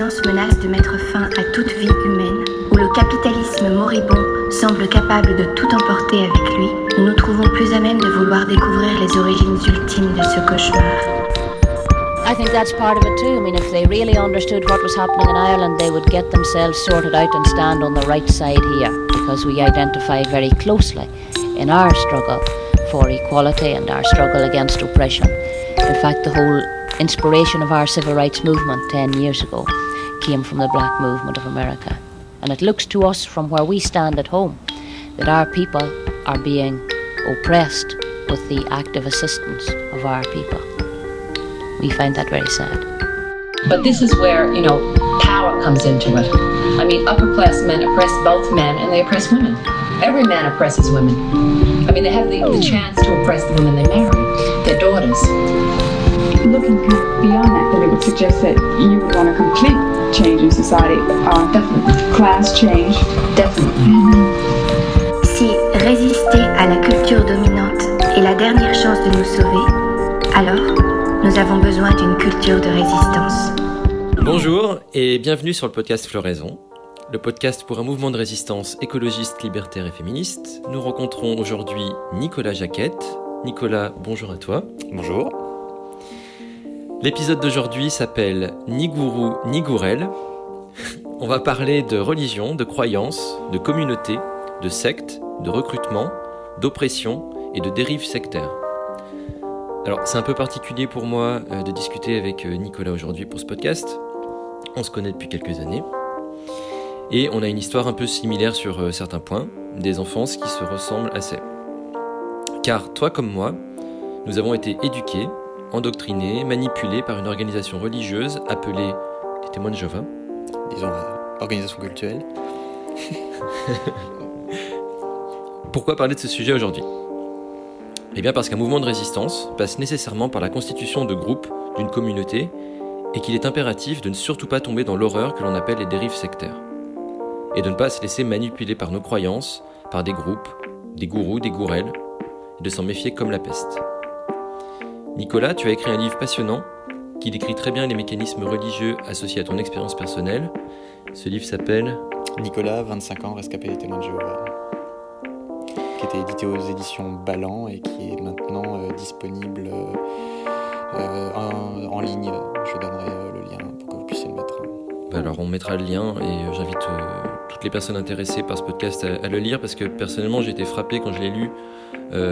science menace de mettre fin à toute vie humaine, où le capitalisme moribond semble capable de tout emporter avec lui, nous nous trouvons plus à même de vouloir découvrir les origines ultimes de ce cauchemar. I think that's part of it too. I mean, if they really understood what was happening in Ireland, they would get themselves sorted out and stand on the right side here, because we identify very closely in our struggle for equality and our struggle against oppression. In fact, the whole inspiration of our civil rights movement 10 years ago came from the black movement of America. And it looks to us from where we stand at home that our people are being oppressed with the active assistance of our people. We find that very sad. But this is where, power comes into it. I mean, upper class men oppress both men and they oppress women. Every man oppresses women. I mean, they have the chance to oppress the women they marry, their daughters. Looking kind of beyond that, then it would suggest that you would want a complete change in society. Definitely. Class change. Definitely. Si résister à la culture dominante est la dernière chance de nous sauver, alors nous avons besoin d'une culture de résistance. Bonjour et bienvenue sur le podcast Floraison, le podcast pour un mouvement de résistance écologiste, libertaire et féministe. Nous rencontrons aujourd'hui Nicolas Jacquette. Nicolas, bonjour à toi. Bonjour. L'épisode d'aujourd'hui s'appelle Ni gourou, ni gourelle. On va parler de religion, de croyances, de communauté, de sectes, de recrutement, d'oppression et de dérives sectaires. Alors, c'est un peu particulier pour moi de discuter avec Nicolas aujourd'hui pour ce podcast. On se connaît depuis quelques années. Et on a une histoire un peu similaire sur certains points, des enfances qui se ressemblent assez. Car toi comme moi, nous avons été éduqués, endoctrinés, manipulés par une organisation religieuse appelée les Témoins de Jéhovah. Disons, organisation cultuelle. Pourquoi parler de ce sujet aujourd'hui ? Eh bien parce qu'un mouvement de résistance passe nécessairement par la constitution de groupes, d'une communauté, et qu'il est impératif de ne surtout pas tomber dans l'horreur que l'on appelle les dérives sectaires. Et de ne pas se laisser manipuler par nos croyances, par des groupes, des gourous, des gourelles, et de s'en méfier comme la peste. Nicolas, tu as écrit un livre passionnant qui décrit très bien les mécanismes religieux associés à ton expérience personnelle. Ce livre s'appelle Nicolas, 25 ans, rescapé des Témoins de Jéhovah, qui était édité aux éditions Ballant et qui est maintenant disponible en ligne. Je donnerai le lien pour que vous puissiez le mettre. Alors on mettra le lien et j'invite toutes les personnes intéressées par ce podcast à le lire parce que personnellement j'ai été frappé quand je l'ai lu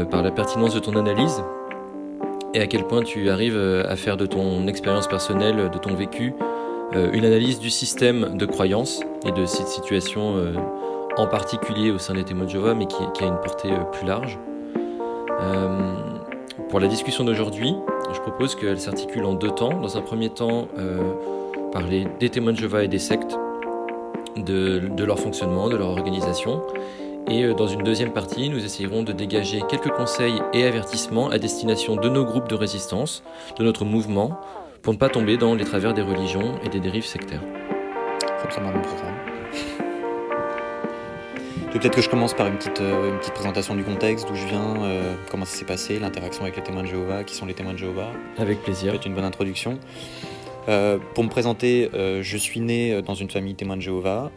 par la pertinence de ton analyse et à quel point tu arrives à faire de ton expérience personnelle, de ton vécu, une analyse du système de croyances et de cette situation en particulier au sein des Témoins de Jéhovah, mais qui a une portée plus large. Pour la discussion d'aujourd'hui, je propose qu'elle s'articule en deux temps. Dans un premier temps, parler des Témoins de Jéhovah et des sectes, de leur fonctionnement, de leur organisation. Et dans une deuxième partie, nous essayerons de dégager quelques conseils et avertissements à destination de nos groupes de résistance, de notre mouvement, pour ne pas tomber dans les travers des religions et des dérives sectaires. C'est absolument mon programme. Peut-être que je commence par une petite présentation du contexte, d'où je viens, comment ça s'est passé, l'interaction avec les Témoins de Jéhovah, qui sont les Témoins de Jéhovah. Avec plaisir. Peut-être une bonne introduction. Pour me présenter, je suis né dans une famille Témoins de Jéhovah.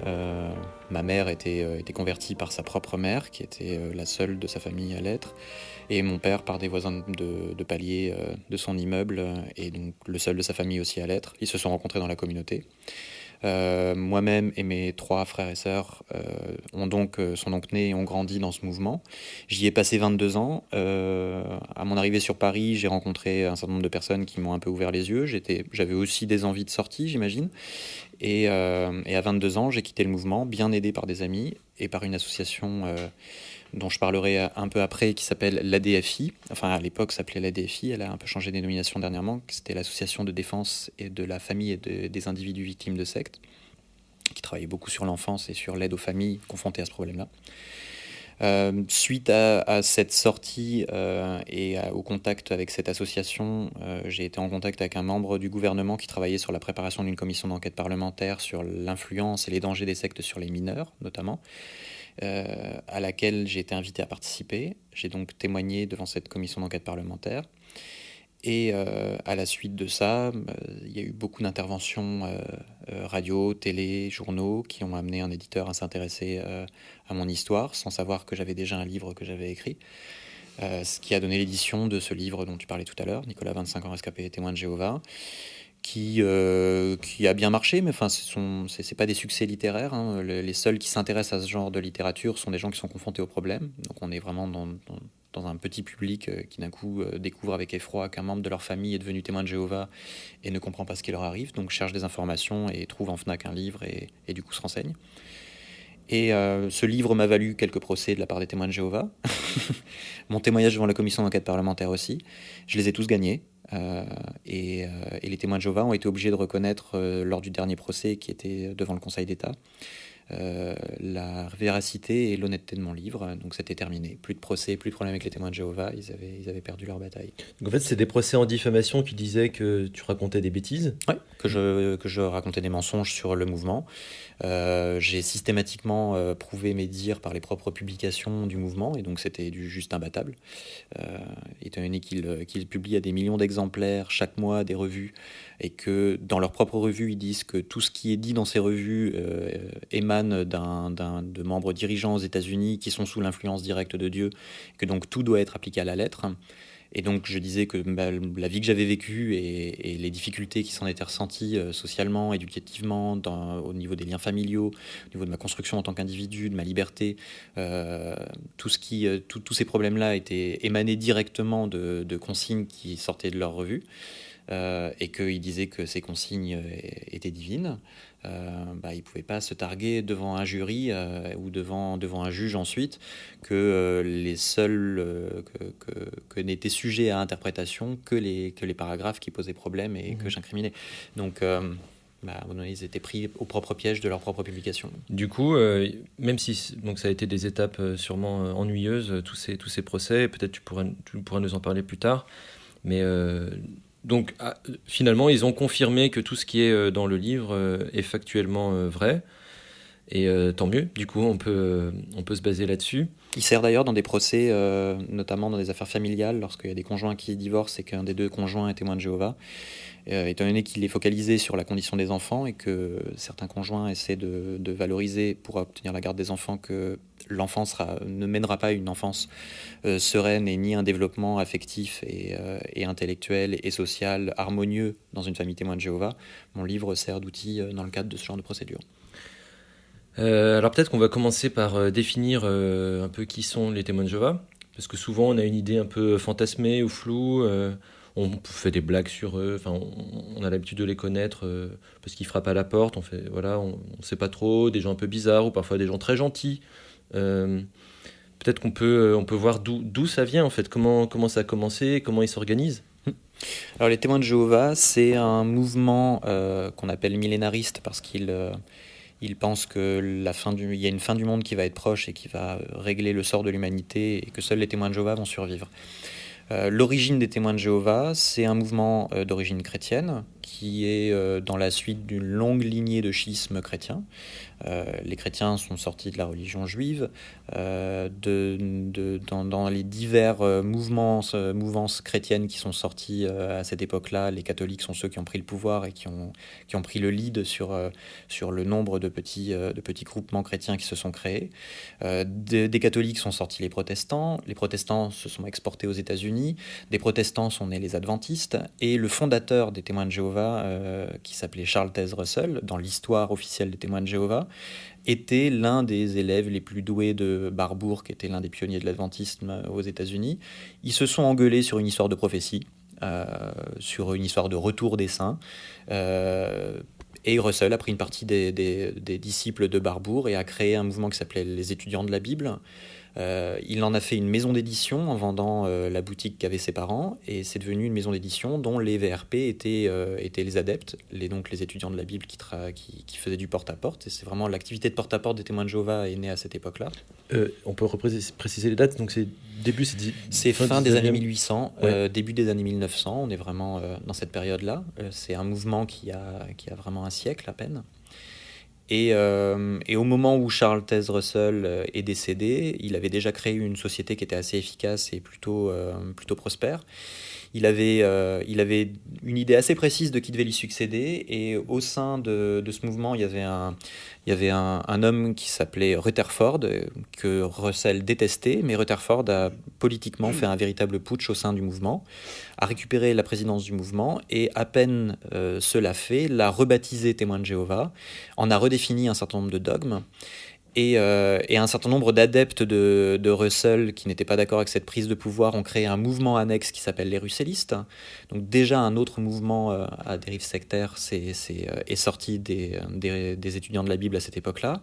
Ma mère était convertie par sa propre mère, qui était la seule de sa famille à l'être, et mon père par des voisins de palier de son immeuble, et donc le seul de sa famille aussi à l'être. Ils se sont rencontrés dans la communauté. Moi-même et mes trois frères et sœurs sont donc nés et ont grandi dans ce mouvement. J'y ai passé 22 ans. À mon arrivée sur Paris, j'ai rencontré un certain nombre de personnes qui m'ont un peu ouvert les yeux. J'avais aussi des envies de sortie, j'imagine. Et à 22 ans, j'ai quitté le mouvement, bien aidé par des amis et par une association dont je parlerai un peu après, qui s'appelle l'ADFI. Enfin, à l'époque, ça s'appelait l'ADFI. Elle a un peu changé de dénomination dernièrement. C'était l'Association de défense et de la famille et des individus victimes de sectes, qui travaillait beaucoup sur l'enfance et sur l'aide aux familles confrontées à ce problème-là. Suite à cette sortie et au contact avec cette association, j'ai été en contact avec un membre du gouvernement qui travaillait sur la préparation d'une commission d'enquête parlementaire sur l'influence et les dangers des sectes sur les mineurs, notamment, à laquelle j'ai été invité à participer. J'ai donc témoigné devant cette commission d'enquête parlementaire. Et à la suite de ça, il y a eu beaucoup d'interventions radio, télé, journaux qui ont amené un éditeur à s'intéresser à mon histoire, sans savoir que j'avais déjà un livre que j'avais écrit. Ce qui a donné l'édition de ce livre dont tu parlais tout à l'heure, Nicolas, 25 ans rescapé, témoin de Jéhovah, qui a bien marché, mais enfin, c'est pas des succès littéraires. Hein. Les seuls qui s'intéressent à ce genre de littérature sont des gens qui sont confrontés aux problèmes. Donc on est vraiment dans un petit public qui d'un coup découvre avec effroi qu'un membre de leur famille est devenu témoin de Jéhovah et ne comprend pas ce qui leur arrive, donc cherche des informations et trouve en Fnac un livre et du coup se renseigne. Et ce livre m'a valu quelques procès de la part des témoins de Jéhovah. Mon témoignage devant la commission d'enquête parlementaire aussi. Je les ai tous gagnés. Et les témoins de Jéhovah ont été obligés de reconnaître lors du dernier procès qui était devant le Conseil d'État la véracité et l'honnêteté de mon livre. Donc c'était terminé. Plus de procès, plus de problème avec les témoins de Jéhovah. Ils avaient perdu leur bataille. Donc en fait, c'est des procès en diffamation qui disaient que tu racontais des bêtises. Oui, que je racontais des mensonges sur le mouvement. J'ai systématiquement prouvé mes dires par les propres publications du mouvement, et donc c'était juste imbattable. Étant donné qu'ils publient à des millions d'exemplaires chaque mois des revues, et que dans leurs propres revues, ils disent que tout ce qui est dit dans ces revues émane de membres dirigeants aux États-Unis qui sont sous l'influence directe de Dieu, que donc tout doit être appliqué à la lettre. Et donc je disais que la vie que j'avais vécue et les difficultés qui s'en étaient ressenties socialement, éducativement, au niveau des liens familiaux, au niveau de ma construction en tant qu'individu, de ma liberté, tous ces problèmes-là étaient émanés directement de consignes qui sortaient de leur revue. Et qu'ils disaient que ces consignes étaient divines, ils ne pouvaient pas se targuer devant un jury ou devant un juge ensuite que les seuls que n'étaient sujets à interprétation que les paragraphes qui posaient problème et que j'incriminais. Donc ils étaient pris au propre piège de leur propre publication. Du coup, même si donc ça a été des étapes sûrement ennuyeuses, tous ces procès, peut-être tu pourras nous en parler plus tard, mais donc finalement ils ont confirmé que tout ce qui est dans le livre est factuellement vrai, et tant mieux, du coup on peut se baser là-dessus. Il sert d'ailleurs dans des procès, notamment dans des affaires familiales, lorsqu'il y a des conjoints qui divorcent et qu'un des deux conjoints est témoin de Jéhovah, étant donné qu'il est focalisé sur la condition des enfants et que certains conjoints essaient de valoriser pour obtenir la garde des enfants que l'enfant ne mènera pas une enfance sereine et ni un développement affectif et intellectuel et social harmonieux dans une famille témoin de Jéhovah. Mon livre sert d'outil dans le cadre de ce genre de procédure. Alors peut-être qu'on va commencer par définir un peu qui sont les témoins de Jéhovah, parce que souvent on a une idée un peu fantasmée ou floue, on fait des blagues sur eux, enfin on a l'habitude de les connaître parce qu'ils frappent à la porte, on sait pas trop, des gens un peu bizarres ou parfois des gens très gentils. Peut-être qu'on peut voir d'où ça vient en fait, comment ça a commencé, comment ils s'organisent. Alors les témoins de Jéhovah, c'est un mouvement qu'on appelle millénariste parce qu'il pense qu'il y a une fin du monde qui va être proche et qui va régler le sort de l'humanité et que seuls les témoins de Jéhovah vont survivre. L'origine des témoins de Jéhovah, c'est un mouvement d'origine chrétienne qui est dans la suite d'une longue lignée de schismes chrétiens. Les chrétiens sont sortis de la religion juive. Dans les divers mouvances chrétiennes qui sont sorties à cette époque-là, les catholiques sont ceux qui ont pris le pouvoir et qui ont pris le lead sur le nombre de petits groupements chrétiens qui se sont créés. Des catholiques sont sortis les protestants se sont exportés aux États-Unis, des protestants sont nés les adventistes, et le fondateur des témoins de Jéhovah, qui s'appelait Charles Taze Russell, dans l'histoire officielle des témoins de Jéhovah, était l'un des élèves les plus doués de Barbour, qui était l'un des pionniers de l'adventisme aux États-Unis. Ils se sont engueulés sur une histoire de prophétie, sur une histoire de retour des saints, et Russell a pris une partie des disciples de Barbour et a créé un mouvement qui s'appelait les étudiants de la Bible. Il en a fait une maison d'édition en vendant la boutique qu'avaient ses parents, et c'est devenu une maison d'édition dont les VRP étaient les adeptes, donc les étudiants de la Bible qui faisaient du porte-à-porte. Et c'est vraiment l'activité de porte-à-porte des témoins de Jéhovah est née à cette époque-là. On peut préciser les dates, donc c'est fin des années 1800, ouais. Début des années 1900, on est vraiment dans cette période-là. C'est un mouvement qui a vraiment un siècle à peine. Et au moment où Charles Taze Russell est décédé, il avait déjà créé une société qui était assez efficace et plutôt prospère. Il avait une idée assez précise de qui devait lui succéder, et au sein de ce mouvement, il y avait un homme qui s'appelait Rutherford, que Russell détestait, mais Rutherford a politiquement fait un véritable putsch au sein du mouvement, a récupéré la présidence du mouvement, et à peine cela fait, l'a rebaptisé Témoins de Jéhovah, en a redéfini un certain nombre de dogmes, et un certain nombre d'adeptes de Russell qui n'étaient pas d'accord avec cette prise de pouvoir ont créé un mouvement annexe qui s'appelle les Russellistes. Donc déjà un autre mouvement à dérive sectaire est sorti des étudiants de la Bible à cette époque-là.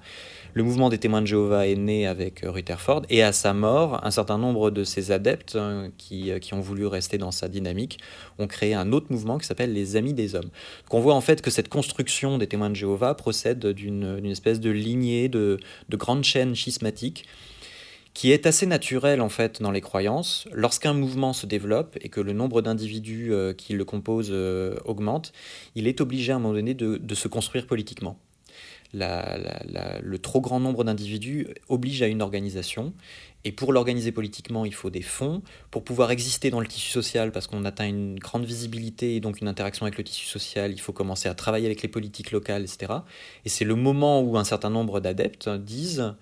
Le mouvement des témoins de Jéhovah est né avec Rutherford, et à sa mort, un certain nombre de ces adeptes qui ont voulu rester dans sa dynamique ont créé un autre mouvement qui s'appelle les Amis des Hommes. Donc on voit en fait que cette construction des témoins de Jéhovah procède d'une espèce de lignée de grandes chaînes schismatiques qui est assez naturelle en fait dans les croyances. Lorsqu'un mouvement se développe et que le nombre d'individus qui le composent augmente, il est obligé à un moment donné de se construire politiquement. Le trop grand nombre d'individus oblige à une organisation, et pour l'organiser politiquement, il faut des fonds pour pouvoir exister dans le tissu social, parce qu'on atteint une grande visibilité et donc une interaction avec le tissu social. Il faut commencer à travailler avec les politiques locales, etc. Et c'est le moment où un certain nombre d'adeptes disent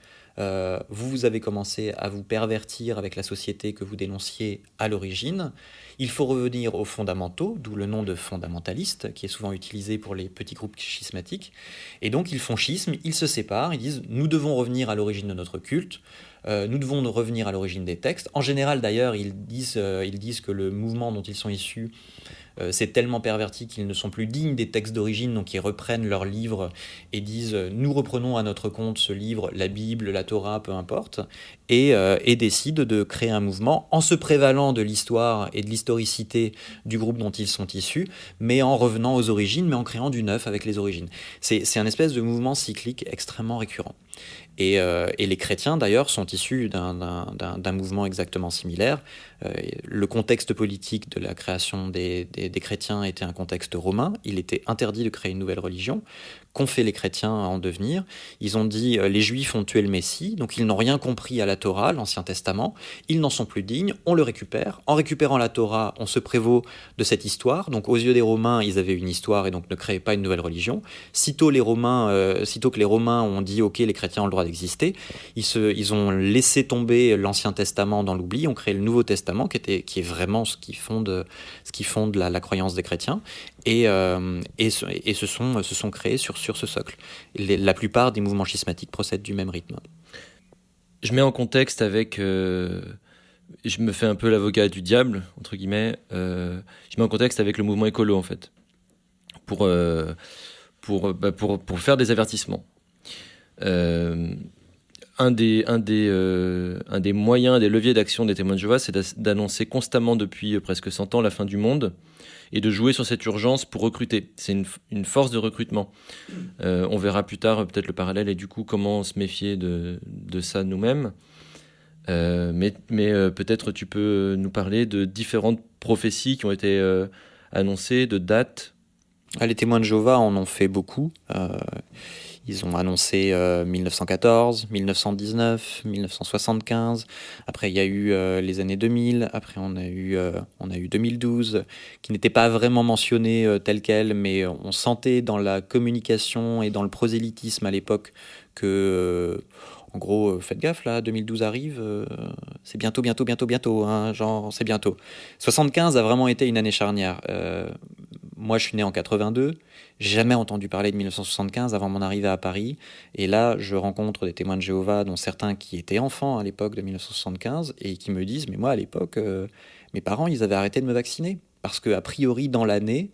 vous avez commencé à vous pervertir avec la société que vous dénonciez à l'origine. Il faut revenir aux fondamentaux, d'où le nom de fondamentaliste, qui est souvent utilisé pour les petits groupes schismatiques. Et donc ils font schisme, ils se séparent, ils disent nous devons revenir à l'origine de notre culte, nous devons revenir à l'origine des textes. En général d'ailleurs, ils disent que le mouvement dont ils sont issus c'est tellement perverti qu'ils ne sont plus dignes des textes d'origine, donc ils reprennent leurs livres et disent nous reprenons à notre compte ce livre, la Bible, la Torah, peu importe, et décident de créer un mouvement en se prévalant de l'histoire et de l'historicité du groupe dont ils sont issus, mais en revenant aux origines, mais en créant du neuf avec les origines. C'est un espèce de mouvement cyclique extrêmement récurrent. Et les chrétiens, d'ailleurs, sont issus d'un mouvement exactement similaire. Le contexte politique de la création des chrétiens était un contexte romain. Il était interdit de créer une nouvelle religion. Qu'ont fait les chrétiens à en devenir ? Ils ont dit les Juifs ont tué le Messie, donc ils n'ont rien compris à la Torah, l'Ancien Testament. Ils n'en sont plus dignes, on le récupère. En récupérant la Torah, on se prévaut de cette histoire. Donc aux yeux des Romains, ils avaient une histoire et donc ne créaient pas une nouvelle religion. Sitôt que les Romains ont dit ok, les chrétiens ont le droit d'exister, ils ont laissé tomber l'Ancien Testament dans l'oubli, ont créé le Nouveau Testament qui est vraiment ce qui fonde la croyance des chrétiens, et se sont créés sur ce socle. La plupart des mouvements schismatiques procèdent du même rythme. Je mets en contexte avec... je me fais un peu l'avocat du diable, entre guillemets. Je mets en contexte avec le mouvement écolo, en fait, pour faire des avertissements. Un des moyens, des leviers d'action des témoins de Jéhovah, c'est d'annoncer constamment depuis presque 100 ans la fin du monde et de jouer sur cette urgence pour recruter. C'est une force de recrutement. On verra plus tard peut-être le parallèle et du coup comment se méfier de ça nous-mêmes. Mais peut-être tu peux nous parler de différentes prophéties qui ont été annoncées, de dates. Les témoins de Jéhovah en ont fait beaucoup. Ils ont annoncé 1914, 1919, 1975. Après, il y a eu les années 2000. Après, on a eu 2012, qui n'était pas vraiment mentionné tel quel, mais on sentait dans la communication et dans le prosélytisme à l'époque que... en gros, faites gaffe, là, 2012 arrive, c'est bientôt, hein, genre, c'est bientôt. 75 a vraiment été une année charnière. Moi, je suis né en 82, j'ai jamais entendu parler de 1975 avant mon arrivée à Paris, et là, je rencontre des témoins de Jéhovah, dont certains qui étaient enfants à l'époque de 1975, et qui me disent, mais moi, à l'époque, mes parents, ils avaient arrêté de me vacciner, parce qu'a priori, dans l'année,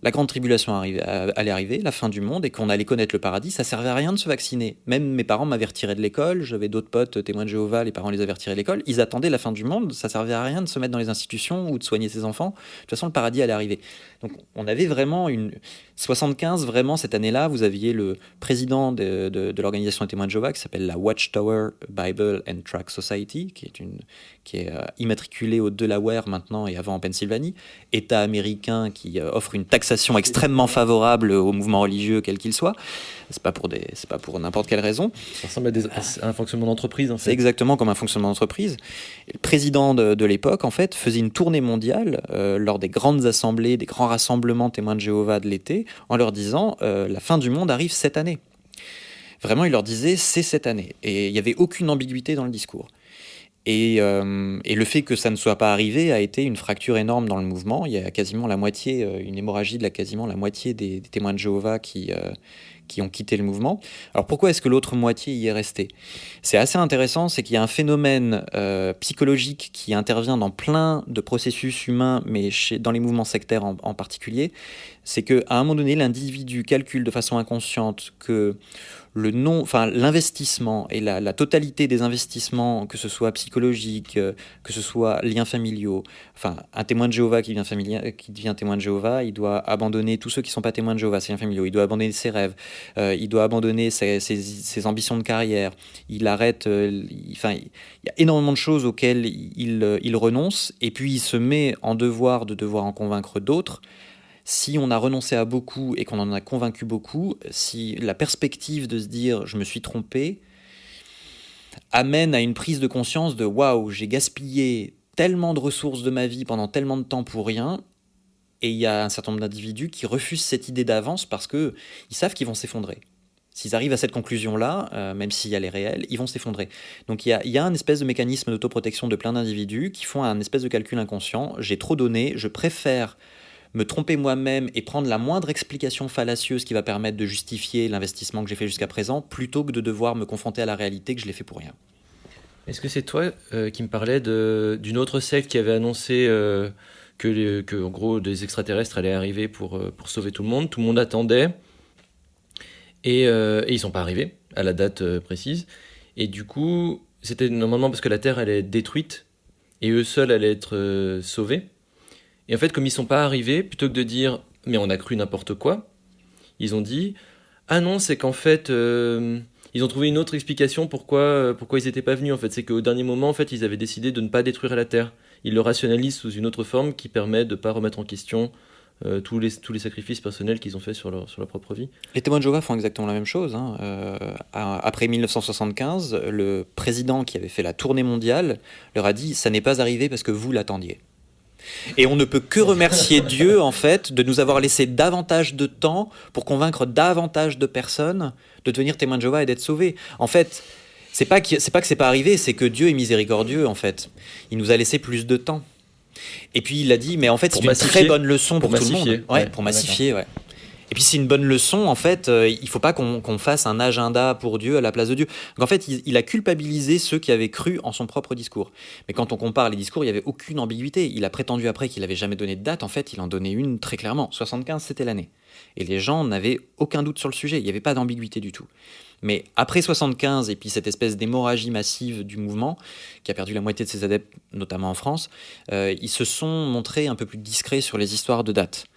la grande tribulation allait arriver, la fin du monde, et qu'on allait connaître le paradis, ça servait à rien de se vacciner. Même mes parents m'avaient retiré de l'école, j'avais d'autres potes témoins de Jéhovah, les parents les avaient retirés de l'école, ils attendaient la fin du monde, ça servait à rien de se mettre dans les institutions ou de soigner ses enfants, de toute façon le paradis allait arriver. Donc on avait vraiment 75, vraiment cette année-là, vous aviez le président de l'organisation des témoins de Jéhovah qui s'appelle la Watchtower Bible and Tract Society, qui est immatriculée au Delaware maintenant et avant en Pennsylvanie, État américain qui offre une taxation indexation extrêmement favorable au mouvement religieux quel qu'il soit. C'est pas pour n'importe quelle raison. Ça ressemble à un fonctionnement d'entreprise, en fait. C'est exactement comme un fonctionnement d'entreprise. Le président de l'époque, en fait, faisait une tournée mondiale lors des grandes assemblées, des grands rassemblements témoins de Jéhovah de l'été, en leur disant la fin du monde arrive cette année. Vraiment, il leur disait c'est cette année. Et il n'y avait aucune ambiguïté dans le discours. Et le fait que ça ne soit pas arrivé a été une fracture énorme dans le mouvement. Il y a quasiment la moitié, une hémorragie de quasiment la moitié des témoins de Jéhovah qui ont quitté le mouvement. Alors pourquoi est-ce que l'autre moitié y est restée ? C'est assez intéressant, c'est qu'il y a un phénomène psychologique qui intervient dans plein de processus humains, mais dans les mouvements sectaires en particulier. C'est qu'à un moment donné, l'individu calcule de façon inconsciente que l'investissement et la totalité des investissements, que ce soit psychologique, que ce soit liens familiaux, un témoin de Jéhovah qui devient témoin de Jéhovah, il doit abandonner tous ceux qui ne sont pas témoins de Jéhovah, ses liens familiaux, il doit abandonner ses rêves, il doit abandonner ses ambitions de carrière, il arrête, il y a énormément de choses auxquelles il renonce, et puis il se met en devoir de devoir en convaincre d'autres. Si on a renoncé à beaucoup et qu'on en a convaincu beaucoup, si la perspective de se dire « je me suis trompé » amène à une prise de conscience de « waouh, j'ai gaspillé tellement de ressources de ma vie pendant tellement de temps pour rien », et il y a un certain nombre d'individus qui refusent cette idée d'avance parce qu'ils savent qu'ils vont s'effondrer. S'ils arrivent à cette conclusion-là, même si elle est réelle, ils vont s'effondrer. Donc il y a un espèce de mécanisme d'autoprotection de plein d'individus qui font un espèce de calcul inconscient. J'ai trop donné, je préfère me tromper moi-même et prendre la moindre explication fallacieuse qui va permettre de justifier l'investissement que j'ai fait jusqu'à présent, plutôt que de devoir me confronter à la réalité que je l'ai fait pour rien. Est-ce que c'est toi qui me parlais d'une autre secte qui avait annoncé que en gros, des extraterrestres allaient arriver pour sauver tout le monde ? Tout le monde attendait et ils ne sont pas arrivés à la date précise. Et du coup, c'était normalement parce que la Terre allait être détruite et eux seuls allaient être sauvés. Et en fait, comme ils ne sont pas arrivés, plutôt que de dire « mais on a cru n'importe quoi », ils ont dit « ah non, c'est qu'en fait, ils ont trouvé une autre explication pourquoi ils n'étaient pas venus. En fait, c'est qu'au dernier moment, en fait, ils avaient décidé de ne pas détruire la Terre. Ils le rationalisent sous une autre forme qui permet de ne pas remettre en question tous les sacrifices personnels qu'ils ont faits sur leur propre vie. » Les témoins de Jéhovah font exactement la même chose. Après 1975, le président qui avait fait la tournée mondiale leur a dit « ça n'est pas arrivé parce que vous l'attendiez ». Et on ne peut que remercier Dieu, en fait, de nous avoir laissé davantage de temps pour convaincre davantage de personnes de devenir témoins de Jéhovah et d'être sauvés. En fait, c'est pas que c'est pas arrivé, c'est que Dieu est miséricordieux, en fait. Il nous a laissé plus de temps. Et puis il a dit, mais en fait, c'est une très bonne leçon pour tout le monde. Ouais, pour massifier, ouais. Et puis c'est une bonne leçon, en fait, il ne faut pas qu'on fasse un agenda pour Dieu à la place de Dieu. Donc en fait, il a culpabilisé ceux qui avaient cru en son propre discours. Mais quand on compare les discours, il n'y avait aucune ambiguïté. Il a prétendu après qu'il n'avait jamais donné de date. En fait, il en donnait une très clairement. 75, c'était l'année. Et les gens n'avaient aucun doute sur le sujet. Il n'y avait pas d'ambiguïté du tout. Mais après 75, et puis cette espèce d'hémorragie massive du mouvement, qui a perdu la moitié de ses adeptes, notamment en France, ils se sont montrés un peu plus discrets sur les histoires de dates.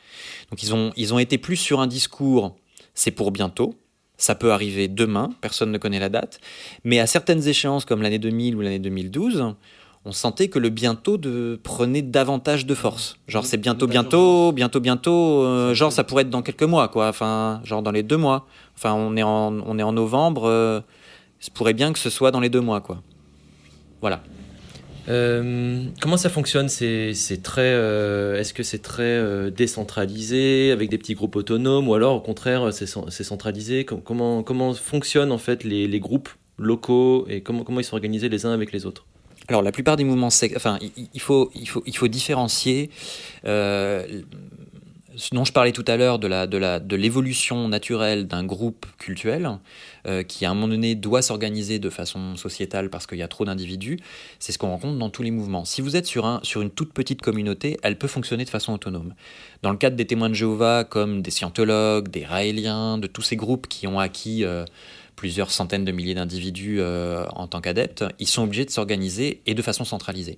Donc ils ont été plus sur un discours, c'est pour bientôt, ça peut arriver demain, personne ne connaît la date, mais à certaines échéances comme l'année 2000 ou l'année 2012, on sentait que le bientôt prenait davantage de force. Genre c'est bientôt, genre ça pourrait être dans quelques mois, quoi. Enfin, genre dans les 2 mois. Enfin, on est en novembre, ça pourrait bien que ce soit dans les 2 mois, quoi. Voilà. Comment ça fonctionne ? Est-ce que c'est très décentralisé, avec des petits groupes autonomes, ou alors au contraire c'est centralisé ? Comment fonctionnent en fait les groupes locaux et comment ils sont organisés les uns avec les autres ? Alors la plupart des mouvements il faut différencier ce dont je parlais tout à l'heure de l'évolution naturelle d'un groupe cultuel qui à un moment donné doit s'organiser de façon sociétale parce qu'il y a trop d'individus. C'est ce qu'on rencontre dans tous les mouvements. Si vous êtes sur une toute petite communauté, elle peut fonctionner de façon autonome. Dans le cadre des témoins de Jéhovah, comme des scientologues, des raéliens, de tous ces groupes qui ont acquis plusieurs centaines de milliers d'individus en tant qu'adeptes, ils sont obligés de s'organiser et de façon centralisée.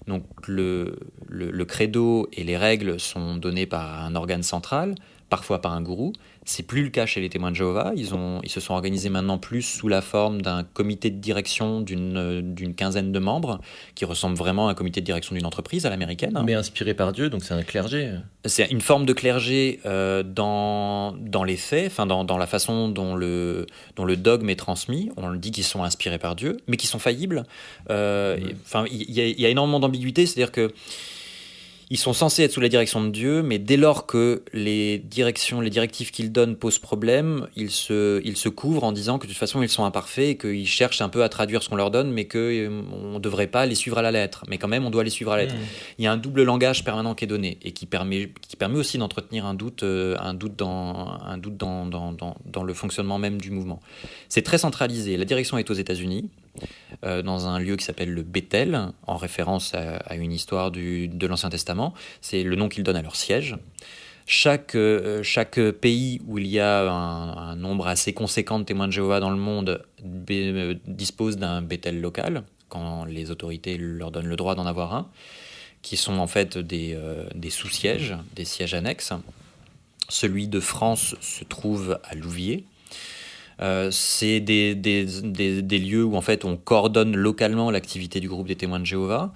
Donc le credo et les règles sont donnés par un organe central, parfois par un gourou. C'est plus le cas chez les témoins de Jéhovah. Ils se sont organisés maintenant plus sous la forme d'un comité de direction d'une quinzaine de membres, qui ressemble vraiment à un comité de direction d'une entreprise à l'américaine. Mais inspiré par Dieu, donc c'est un clergé. C'est une forme de clergé dans les faits, enfin dans la façon dont le dogme est transmis. On le dit qu'ils sont inspirés par Dieu, mais qu'ils sont faillibles. Enfin, il y a énormément d'ambiguïté, c'est-à-dire que ils sont censés être sous la direction de Dieu, mais dès lors que les directives qu'ils donnent posent problème, ils se couvrent en disant que de toute façon ils sont imparfaits et qu'ils cherchent un peu à traduire ce qu'on leur donne, mais qu'on ne devrait pas les suivre à la lettre. Mais quand même, on doit les suivre à la lettre. Il y a un double langage permanent qui est donné et qui permet aussi d'entretenir un doute dans le fonctionnement même du mouvement. C'est très centralisé. La direction est aux États-Unis, dans un lieu qui s'appelle le Bethel, en référence à une histoire de l'Ancien Testament. C'est le nom qu'ils donnent à leur siège. Chaque pays où il y a un nombre assez conséquent de témoins de Jéhovah dans le monde dispose d'un Bethel local, quand les autorités leur donnent le droit d'en avoir un, qui sont en fait des sous-sièges, des sièges annexes. Celui de France se trouve à Louviers. C'est des lieux où en fait on coordonne localement l'activité du groupe des témoins de Jéhovah.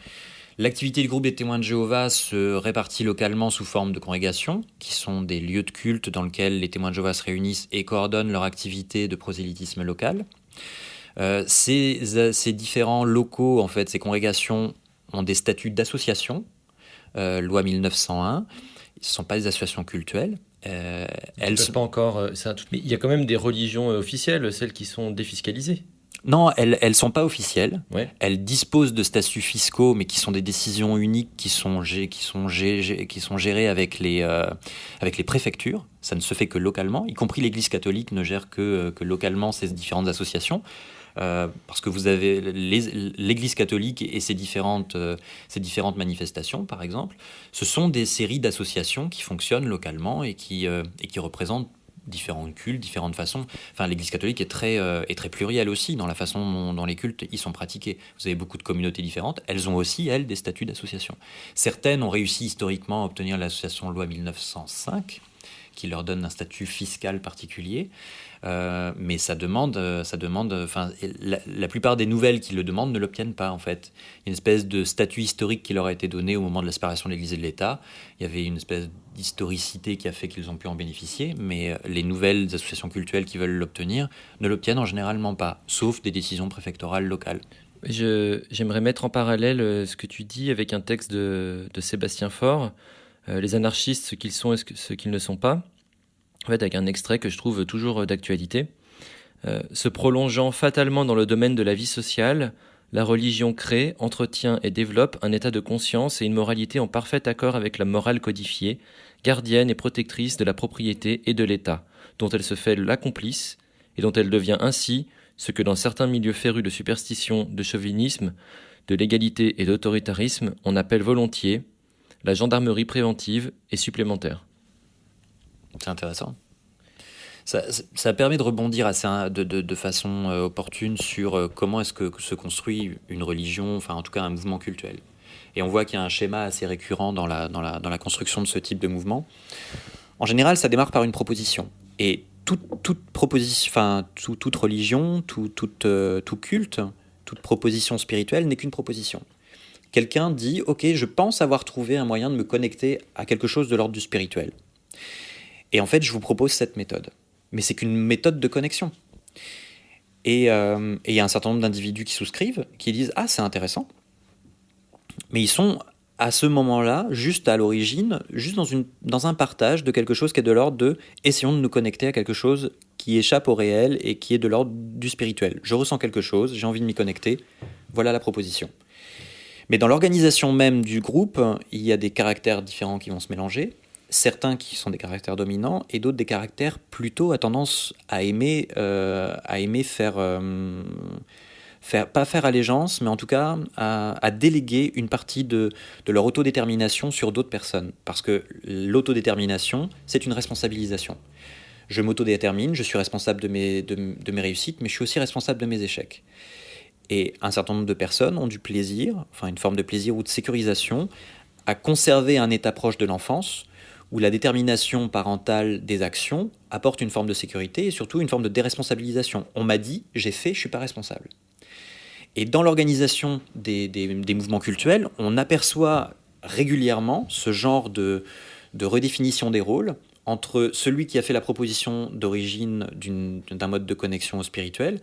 L'activité du groupe des témoins de Jéhovah se répartit localement sous forme de congrégations, qui sont des lieux de culte dans lesquels les témoins de Jéhovah se réunissent et coordonnent leur activité de prosélytisme local. Ces différents locaux, en fait, ces congrégations ont des statuts d'association, loi 1901. Ce ne sont pas des associations cultuelles. Elles sont pas encore. Mais il y a quand même des religions officielles, celles qui sont défiscalisées. Non, elles sont pas officielles. Ouais. Elles disposent de statuts fiscaux, mais qui sont des décisions uniques qui sont gérées avec les préfectures. Ça ne se fait que localement, y compris l'Église catholique ne gère que localement ces différentes associations. Parce que vous avez l'Église catholique et ses différentes manifestations, par exemple, ce sont des séries d'associations qui fonctionnent localement et qui représentent différents cultes, différentes façons. Enfin, l'Église catholique est très plurielle aussi dans la façon dont les cultes y sont pratiqués. Vous avez beaucoup de communautés différentes. Elles ont aussi, elles, des statuts d'association. Certaines ont réussi historiquement à obtenir l'association loi 1905, qui leur donne un statut fiscal particulier. Mais ça demande, enfin, la plupart des nouvelles qui le demandent ne l'obtiennent pas, en fait. Il y a une espèce de statut historique qui leur a été donné au moment de la séparation de l'Église et de l'État. Il y avait une espèce d'historicité qui a fait qu'ils ont pu en bénéficier, mais les nouvelles associations cultuelles qui veulent l'obtenir ne l'obtiennent en généralement pas, sauf des décisions préfectorales locales. J'aimerais mettre en parallèle ce que tu dis avec un texte de Sébastien Faure, les anarchistes, ce qu'ils sont et ce qu'ils ne sont pas. En fait, avec un extrait que je trouve toujours d'actualité. Se prolongeant fatalement dans le domaine de la vie sociale, la religion crée, entretient et développe un état de conscience et une moralité en parfait accord avec la morale codifiée, gardienne et protectrice de la propriété et de l'État, dont elle se fait la complice et dont elle devient ainsi ce que dans certains milieux férus de superstition, de chauvinisme, de légalité et d'autoritarisme, on appelle volontiers la gendarmerie préventive et supplémentaire. C'est intéressant. Ça permet de rebondir de façon opportune sur comment est-ce que se construit une religion, enfin en tout cas un mouvement cultuel. Et on voit qu'il y a un schéma assez récurrent dans la construction de ce type de mouvement. En général, ça démarre par une proposition. Et toute proposition, enfin toute religion, tout culte, toute proposition spirituelle n'est qu'une proposition. Quelqu'un dit « Ok, je pense avoir trouvé un moyen de me connecter à quelque chose de l'ordre du spirituel. » Et en fait, je vous propose cette méthode. Mais c'est qu'une méthode de connexion. Et il y a un certain nombre d'individus qui souscrivent, qui disent « Ah, c'est intéressant ». Mais ils sont, à ce moment-là, juste à l'origine, juste dans un partage de quelque chose qui est de l'ordre de « Essayons de nous connecter à quelque chose qui échappe au réel et qui est de l'ordre du spirituel. Je ressens quelque chose, j'ai envie de m'y connecter. Voilà la proposition. » Mais dans l'organisation même du groupe, il y a des caractères différents qui vont se mélanger. Certains qui sont des caractères dominants et d'autres des caractères plutôt à tendance à aimer faire pas faire allégeance, mais en tout cas à déléguer une partie de leur autodétermination sur d'autres personnes. Parce que l'autodétermination, c'est une responsabilisation. Je m'autodétermine, je suis responsable de mes réussites, mais je suis aussi responsable de mes échecs. Et un certain nombre de personnes ont du plaisir, enfin une forme de plaisir ou de sécurisation, à conserver un état proche de l'enfance, où la détermination parentale des actions apporte une forme de sécurité et surtout une forme de déresponsabilisation. On m'a dit, j'ai fait, je ne suis pas responsable. Et dans l'organisation des mouvements cultuels, on aperçoit régulièrement ce genre de redéfinition des rôles entre celui qui a fait la proposition d'origine d'un mode de connexion au spirituel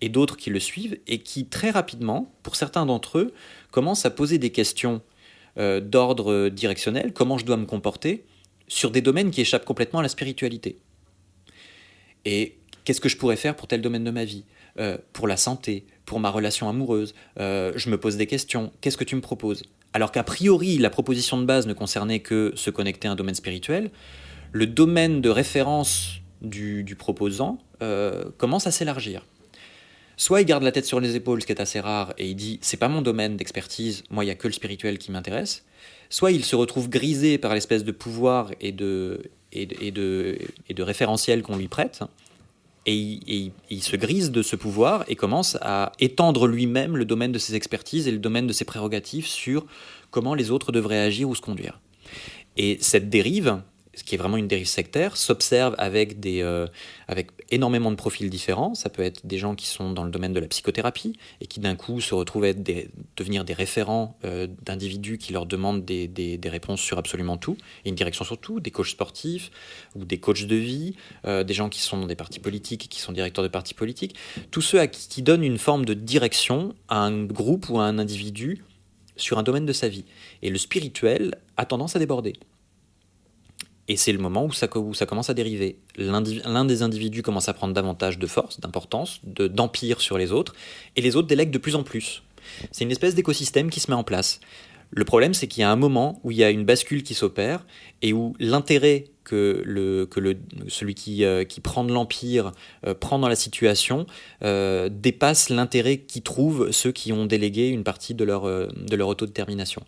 et d'autres qui le suivent et qui très rapidement, pour certains d'entre eux, commencent à poser des questions d'ordre directionnel, comment je dois me comporter, sur des domaines qui échappent complètement à la spiritualité. Et qu'est-ce que je pourrais faire pour tel domaine de ma vie ? Pour la santé, pour ma relation amoureuse, je me pose des questions, qu'est-ce que tu me proposes ? Alors qu'a priori, la proposition de base ne concernait que se connecter à un domaine spirituel, le domaine de référence du proposant commence à s'élargir. Soit il garde la tête sur les épaules, ce qui est assez rare, et il dit « c'est pas mon domaine d'expertise, moi il n'y a que le spirituel qui m'intéresse », soit il se retrouve grisé par l'espèce de pouvoir et de référentiel qu'on lui prête, et il se grise de ce pouvoir et commence à étendre lui-même le domaine de ses expertises et le domaine de ses prérogatives sur comment les autres devraient agir ou se conduire. Et cette dérive, ce qui est vraiment une dérive sectaire, s'observe avec énormément de profils différents. Ça peut être des gens qui sont dans le domaine de la psychothérapie et qui d'un coup se retrouvent à devenir des référents d'individus qui leur demandent des réponses sur absolument tout, et une direction sur tout, des coachs sportifs ou des coachs de vie, des gens qui sont dans des partis politiques et qui sont directeurs de partis politiques, tous ceux qui donnent une forme de direction à un groupe ou à un individu sur un domaine de sa vie. Et le spirituel a tendance à déborder. Et c'est le moment où ça commence à dériver. L'un des individus commence à prendre davantage de force, d'importance, d'empire sur les autres, et les autres délèguent de plus en plus. C'est une espèce d'écosystème qui se met en place. Le problème, c'est qu'il y a un moment où il y a une bascule qui s'opère, et où l'intérêt que celui qui prend de l'empire prend dans la situation dépasse l'intérêt qu'y trouvent ceux qui ont délégué une partie de leur autodétermination.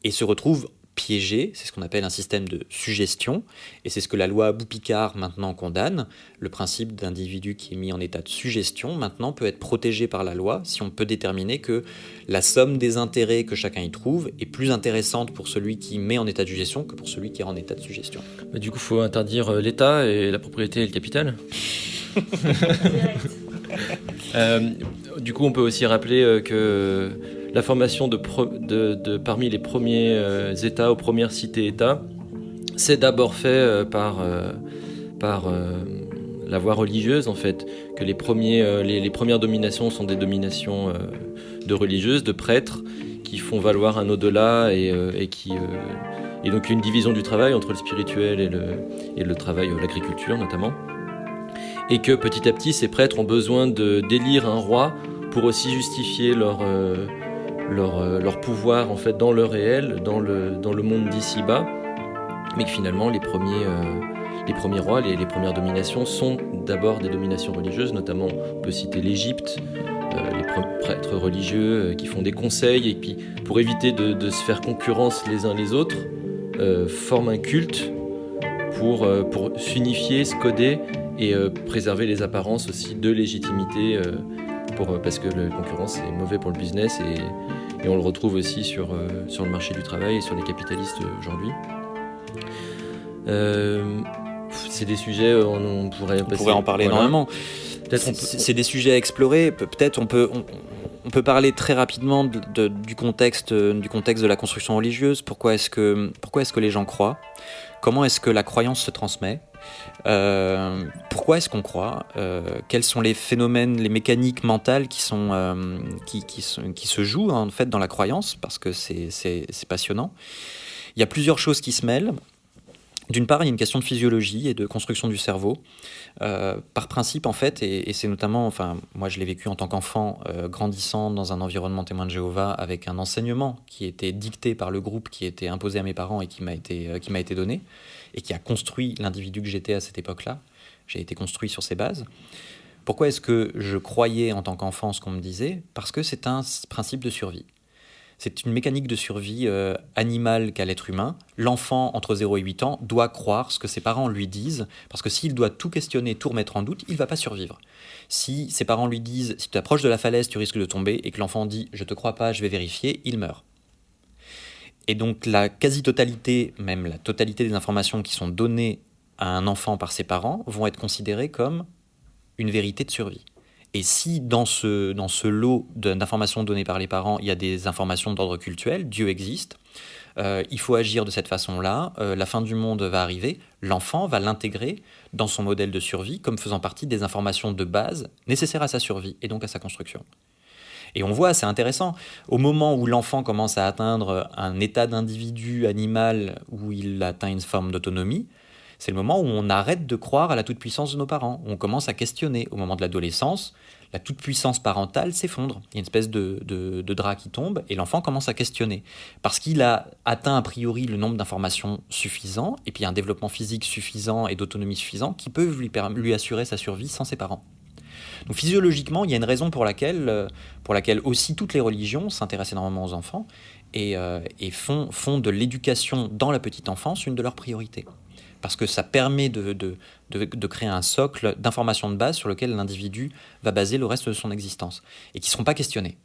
Et se retrouve piégé, c'est ce qu'on appelle un système de suggestion, et c'est ce que la loi Boupicard maintenant condamne. Le principe d'individu qui est mis en état de suggestion maintenant peut être protégé par la loi si on peut déterminer que la somme des intérêts que chacun y trouve est plus intéressante pour celui qui met en état de suggestion que pour celui qui est en état de suggestion. Bah, du coup, il faut interdire l'État et la propriété et le capital. Du coup, on peut aussi rappeler que la formation parmi les premiers États aux premières cités-États, c'est d'abord fait par la voie religieuse, en fait, que les premières dominations sont des dominations de religieuses, de prêtres, qui font valoir un au-delà et donc une division du travail entre le spirituel et le travail, l'agriculture notamment. Et que petit à petit, ces prêtres ont besoin d'élire un roi pour aussi justifier leur pouvoir en fait dans le réel, dans le monde d'ici-bas, mais que finalement les premiers rois, les premières dominations sont d'abord des dominations religieuses, notamment on peut citer l'Égypte, les prêtres religieux qui font des conseils et puis pour éviter de se faire concurrence les uns les autres, forment un culte pour s'unifier, se coder et préserver les apparences aussi de légitimité parce que la concurrence est mauvais pour le business et on le retrouve aussi sur le marché du travail et sur les capitalistes aujourd'hui. C'est des sujets, on pourrait en parler énormément. C'est des sujets à explorer. Peut-être on peut parler très rapidement du contexte de la construction religieuse. Pourquoi est-ce que les gens croient ? Comment est-ce que la croyance se transmet ? Pourquoi est-ce qu'on croit ? Quels sont les phénomènes, les mécaniques mentales qui se jouent en fait dans la croyance ? Parce que c'est passionnant. Il y a plusieurs choses qui se mêlent. D'une part, il y a une question de physiologie et de construction du cerveau. Par principe, en fait, et c'est notamment, enfin, moi je l'ai vécu en tant qu'enfant, grandissant dans un environnement témoin de Jéhovah, avec un enseignement qui était dicté par le groupe, qui était imposé à mes parents et qui m'a été donné, et qui a construit l'individu que j'étais à cette époque-là. J'ai été construit sur ces bases. Pourquoi est-ce que je croyais en tant qu'enfant ce qu'on me disait ? Parce que c'est un principe de survie. C'est une mécanique de survie animale qu'a l'être humain. L'enfant, entre 0 et 8 ans, doit croire ce que ses parents lui disent, parce que s'il doit tout questionner, tout remettre en doute, il ne va pas survivre. Si ses parents lui disent « si tu t'approches de la falaise, tu risques de tomber » et que l'enfant dit « je ne te crois pas, je vais vérifier », il meurt. Et donc la quasi-totalité, même la totalité des informations qui sont données à un enfant par ses parents vont être considérées comme une vérité de survie. Et si dans ce lot d'informations données par les parents, il y a des informations d'ordre cultuel, Dieu existe, il faut agir de cette façon-là, la fin du monde va arriver, l'enfant va l'intégrer dans son modèle de survie comme faisant partie des informations de base nécessaires à sa survie et donc à sa construction. Et on voit, c'est intéressant, au moment où l'enfant commence à atteindre un état d'individu animal où il atteint une forme d'autonomie, c'est le moment où on arrête de croire à la toute-puissance de nos parents, où on commence à questionner. Au moment de l'adolescence, la toute-puissance parentale s'effondre. Il y a une espèce de drap qui tombe et l'enfant commence à questionner. Parce qu'il a atteint a priori le nombre d'informations suffisant, et puis un développement physique suffisant et d'autonomie suffisant qui peuvent lui assurer sa survie sans ses parents. Donc physiologiquement, il y a une raison pour laquelle aussi toutes les religions s'intéressent énormément aux enfants et font de l'éducation dans la petite enfance une de leurs priorités. Parce que ça permet de créer un socle d'informations de base sur lequel l'individu va baser le reste de son existence et qui ne seront pas questionnés.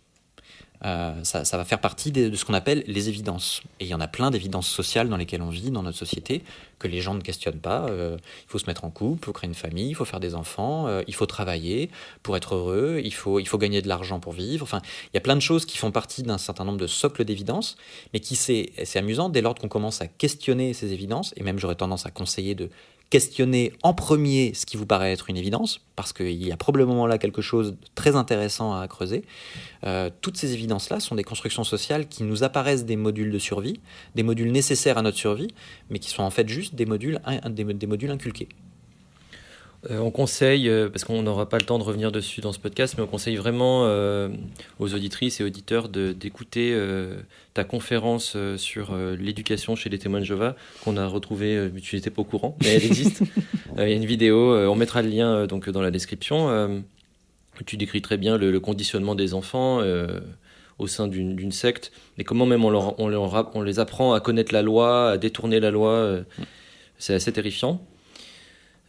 Ça va faire partie de ce qu'on appelle les évidences. Et il y en a plein d'évidences sociales dans lesquelles on vit, dans notre société, que les gens ne questionnent pas. Il faut se mettre en couple, il faut créer une famille, il faut faire des enfants, il faut travailler pour être heureux, il faut gagner de l'argent pour vivre. Enfin, il y a plein de choses qui font partie d'un certain nombre de socles d'évidences, mais c'est amusant dès lors qu'on commence à questionner ces évidences, et même j'aurais tendance à conseiller de questionner en premier ce qui vous paraît être une évidence, parce qu'il y a probablement là quelque chose de très intéressant à creuser. Toutes ces évidences-là sont des constructions sociales qui nous apparaissent des modules de survie, des modules nécessaires à notre survie, mais qui sont en fait juste des modules inculqués. On conseille, parce qu'on n'aura pas le temps de revenir dessus dans ce podcast, mais on conseille vraiment aux auditrices et auditeurs d'écouter ta conférence sur l'éducation chez les témoins de Jéhovah, qu'on a retrouvée, tu n'étais pas au courant, mais elle existe. Il y a une vidéo, on mettra le lien donc, dans la description. Tu décris très bien le conditionnement des enfants au sein d'une secte, et comment même on les apprend à connaître la loi, à détourner la loi. C'est assez terrifiant.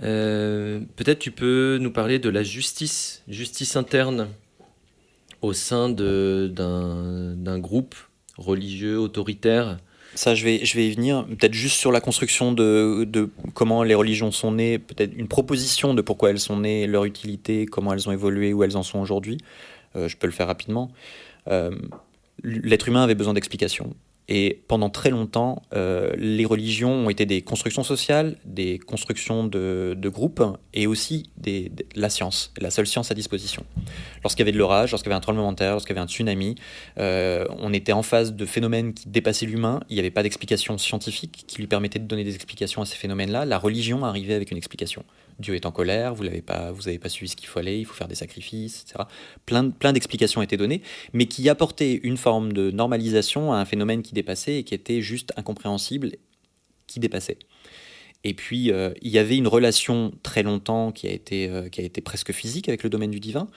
Peut-être tu peux nous parler de la justice interne au sein d'un groupe religieux, autoritaire. Ça, je vais y venir. Peut-être juste sur la construction de comment les religions sont nées, peut-être une proposition de pourquoi elles sont nées, leur utilité, comment elles ont évolué, où elles en sont aujourd'hui. Je peux le faire rapidement. L'être humain avait besoin d'explications. Et pendant très longtemps, les religions ont été des constructions sociales, des constructions de groupes, et aussi la science, la seule science à disposition. Lorsqu'il y avait de l'orage, lorsqu'il y avait un tremblement de terre, lorsqu'il y avait un tsunami, on était en face de phénomènes qui dépassaient l'humain. Il n'y avait pas d'explication scientifique qui lui permettait de donner des explications à ces phénomènes-là. La religion arrivait avec une explication. Dieu est en colère, vous n'avez pas suivi ce qu'il fallait, il faut faire des sacrifices, etc. Plein d'explications étaient données, mais qui apportaient une forme de normalisation à un phénomène qui dépassait et qui était juste incompréhensible, qui dépassait. Et puis, il y avait une relation très longtemps qui a été presque physique avec le domaine du divin.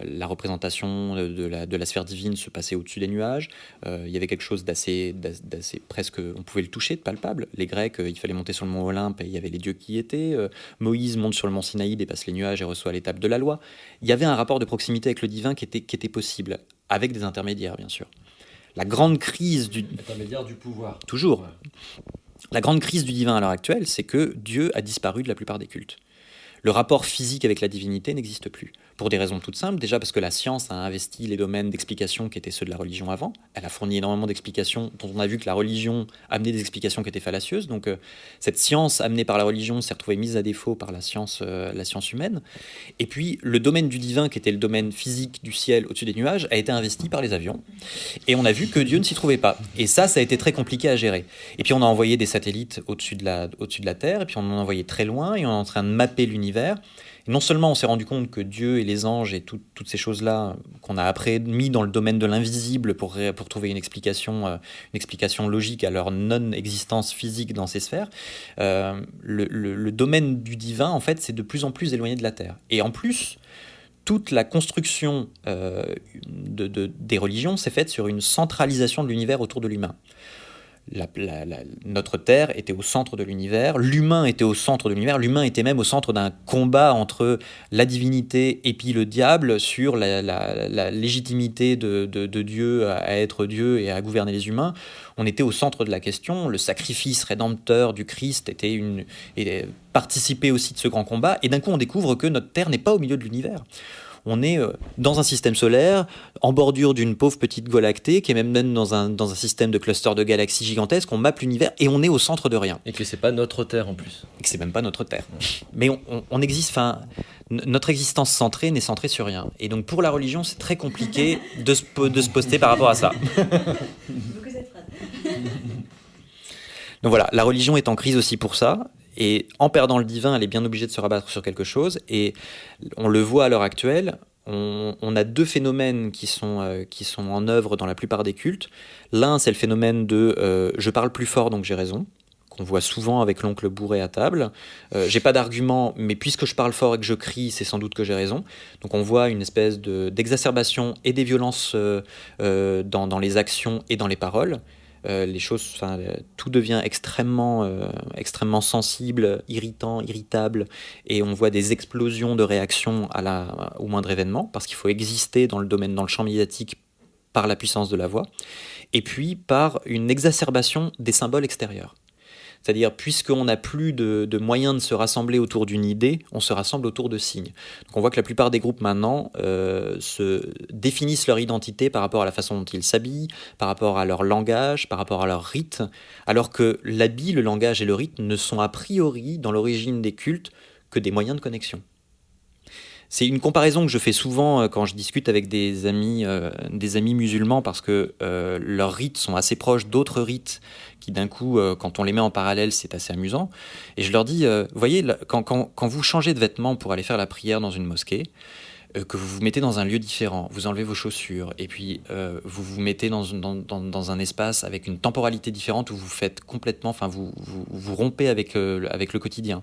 La représentation de la sphère divine se passait au-dessus des nuages. Il y avait quelque chose d'assez presque, on pouvait le toucher, de palpable. Les Grecs, il fallait monter sur le mont Olympe et il y avait les dieux qui y étaient. Moïse monte sur le mont Sinaï, dépasse les nuages et reçoit l'étape de la loi. Il y avait un rapport de proximité avec le divin qui était possible, avec des intermédiaires, bien sûr. La grande crise du... Intermédiaire du pouvoir. Toujours. Ouais. La grande crise du divin à l'heure actuelle, c'est que Dieu a disparu de la plupart des cultes. Le rapport physique avec la divinité n'existe plus. Pour des raisons toutes simples, déjà parce que la science a investi les domaines d'explication qui étaient ceux de la religion avant. Elle a fourni énormément d'explications dont on a vu que la religion amenait des explications qui étaient fallacieuses. Donc cette science amenée par la religion s'est retrouvée mise à défaut par la science humaine. Et puis le domaine du divin, qui était le domaine physique du ciel au-dessus des nuages, a été investi par les avions. Et on a vu que Dieu ne s'y trouvait pas. Et ça a été très compliqué à gérer. Et puis on a envoyé des satellites au-dessus de la Terre, et puis on en a envoyé très loin, et on est en train de mapper l'univers. Et non seulement on s'est rendu compte que Dieu et les anges et toutes ces choses-là qu'on a après mis dans le domaine de l'invisible pour trouver une explication logique à leur non-existence physique dans ces sphères, le domaine du divin, en fait, c'est de plus en plus éloigné de la Terre. Et en plus, toute la construction des religions s'est faite sur une centralisation de l'univers autour de l'humain. notre Terre était au centre de l'univers, l'humain était au centre de l'univers, l'humain était même au centre d'un combat entre la divinité et puis le diable sur la légitimité de Dieu à être Dieu et à gouverner les humains. On était au centre de la question, le sacrifice rédempteur du Christ participait aussi de ce grand combat, et d'un coup on découvre que notre Terre n'est pas au milieu de l'univers. On est dans un système solaire, en bordure d'une pauvre petite Voie lactée, qui est même dans un système de cluster de galaxies gigantesques, on mappe l'univers et on est au centre de rien. Et que c'est pas notre Terre en plus. Et que c'est même pas notre Terre. Mais on existe, notre existence centrée n'est centrée sur rien. Et donc pour la religion, c'est très compliqué de se poster par rapport à ça. Donc voilà, la religion est en crise aussi pour ça. Et en perdant le divin, elle est bien obligée de se rabattre sur quelque chose. Et on le voit à l'heure actuelle, on a deux phénomènes qui sont en œuvre dans la plupart des cultes. L'un, c'est le phénomène de « je parle plus fort, donc j'ai raison », qu'on voit souvent avec l'oncle bourré à table. J'ai pas d'argument, mais puisque je parle fort et que je crie, c'est sans doute que j'ai raison. Donc on voit une espèce d'exacerbation et des violences dans les actions et dans les paroles. Les choses, tout devient extrêmement sensible, irritant, irritable, et on voit des explosions de réactions au moindre événement, parce qu'il faut exister dans le champ médiatique par la puissance de la voix, et puis par une exacerbation des symboles extérieurs. C'est-à-dire, puisqu'on n'a plus de moyens de se rassembler autour d'une idée, on se rassemble autour de signes. Donc on voit que la plupart des groupes maintenant se définissent leur identité par rapport à la façon dont ils s'habillent, par rapport à leur langage, par rapport à leur rite, alors que l'habit, le langage et le rite ne sont a priori, dans l'origine des cultes, que des moyens de connexion. C'est une comparaison que je fais souvent quand je discute avec des amis musulmans, parce que leurs rites sont assez proches d'autres rites qui, d'un coup, quand on les met en parallèle, c'est assez amusant. Et je leur dis, voyez, quand vous changez de vêtements pour aller faire la prière dans une mosquée, que vous vous mettez dans un lieu différent, vous enlevez vos chaussures, et puis vous vous mettez dans un espace avec une temporalité différente où vous faites complètement, vous rompez avec le quotidien.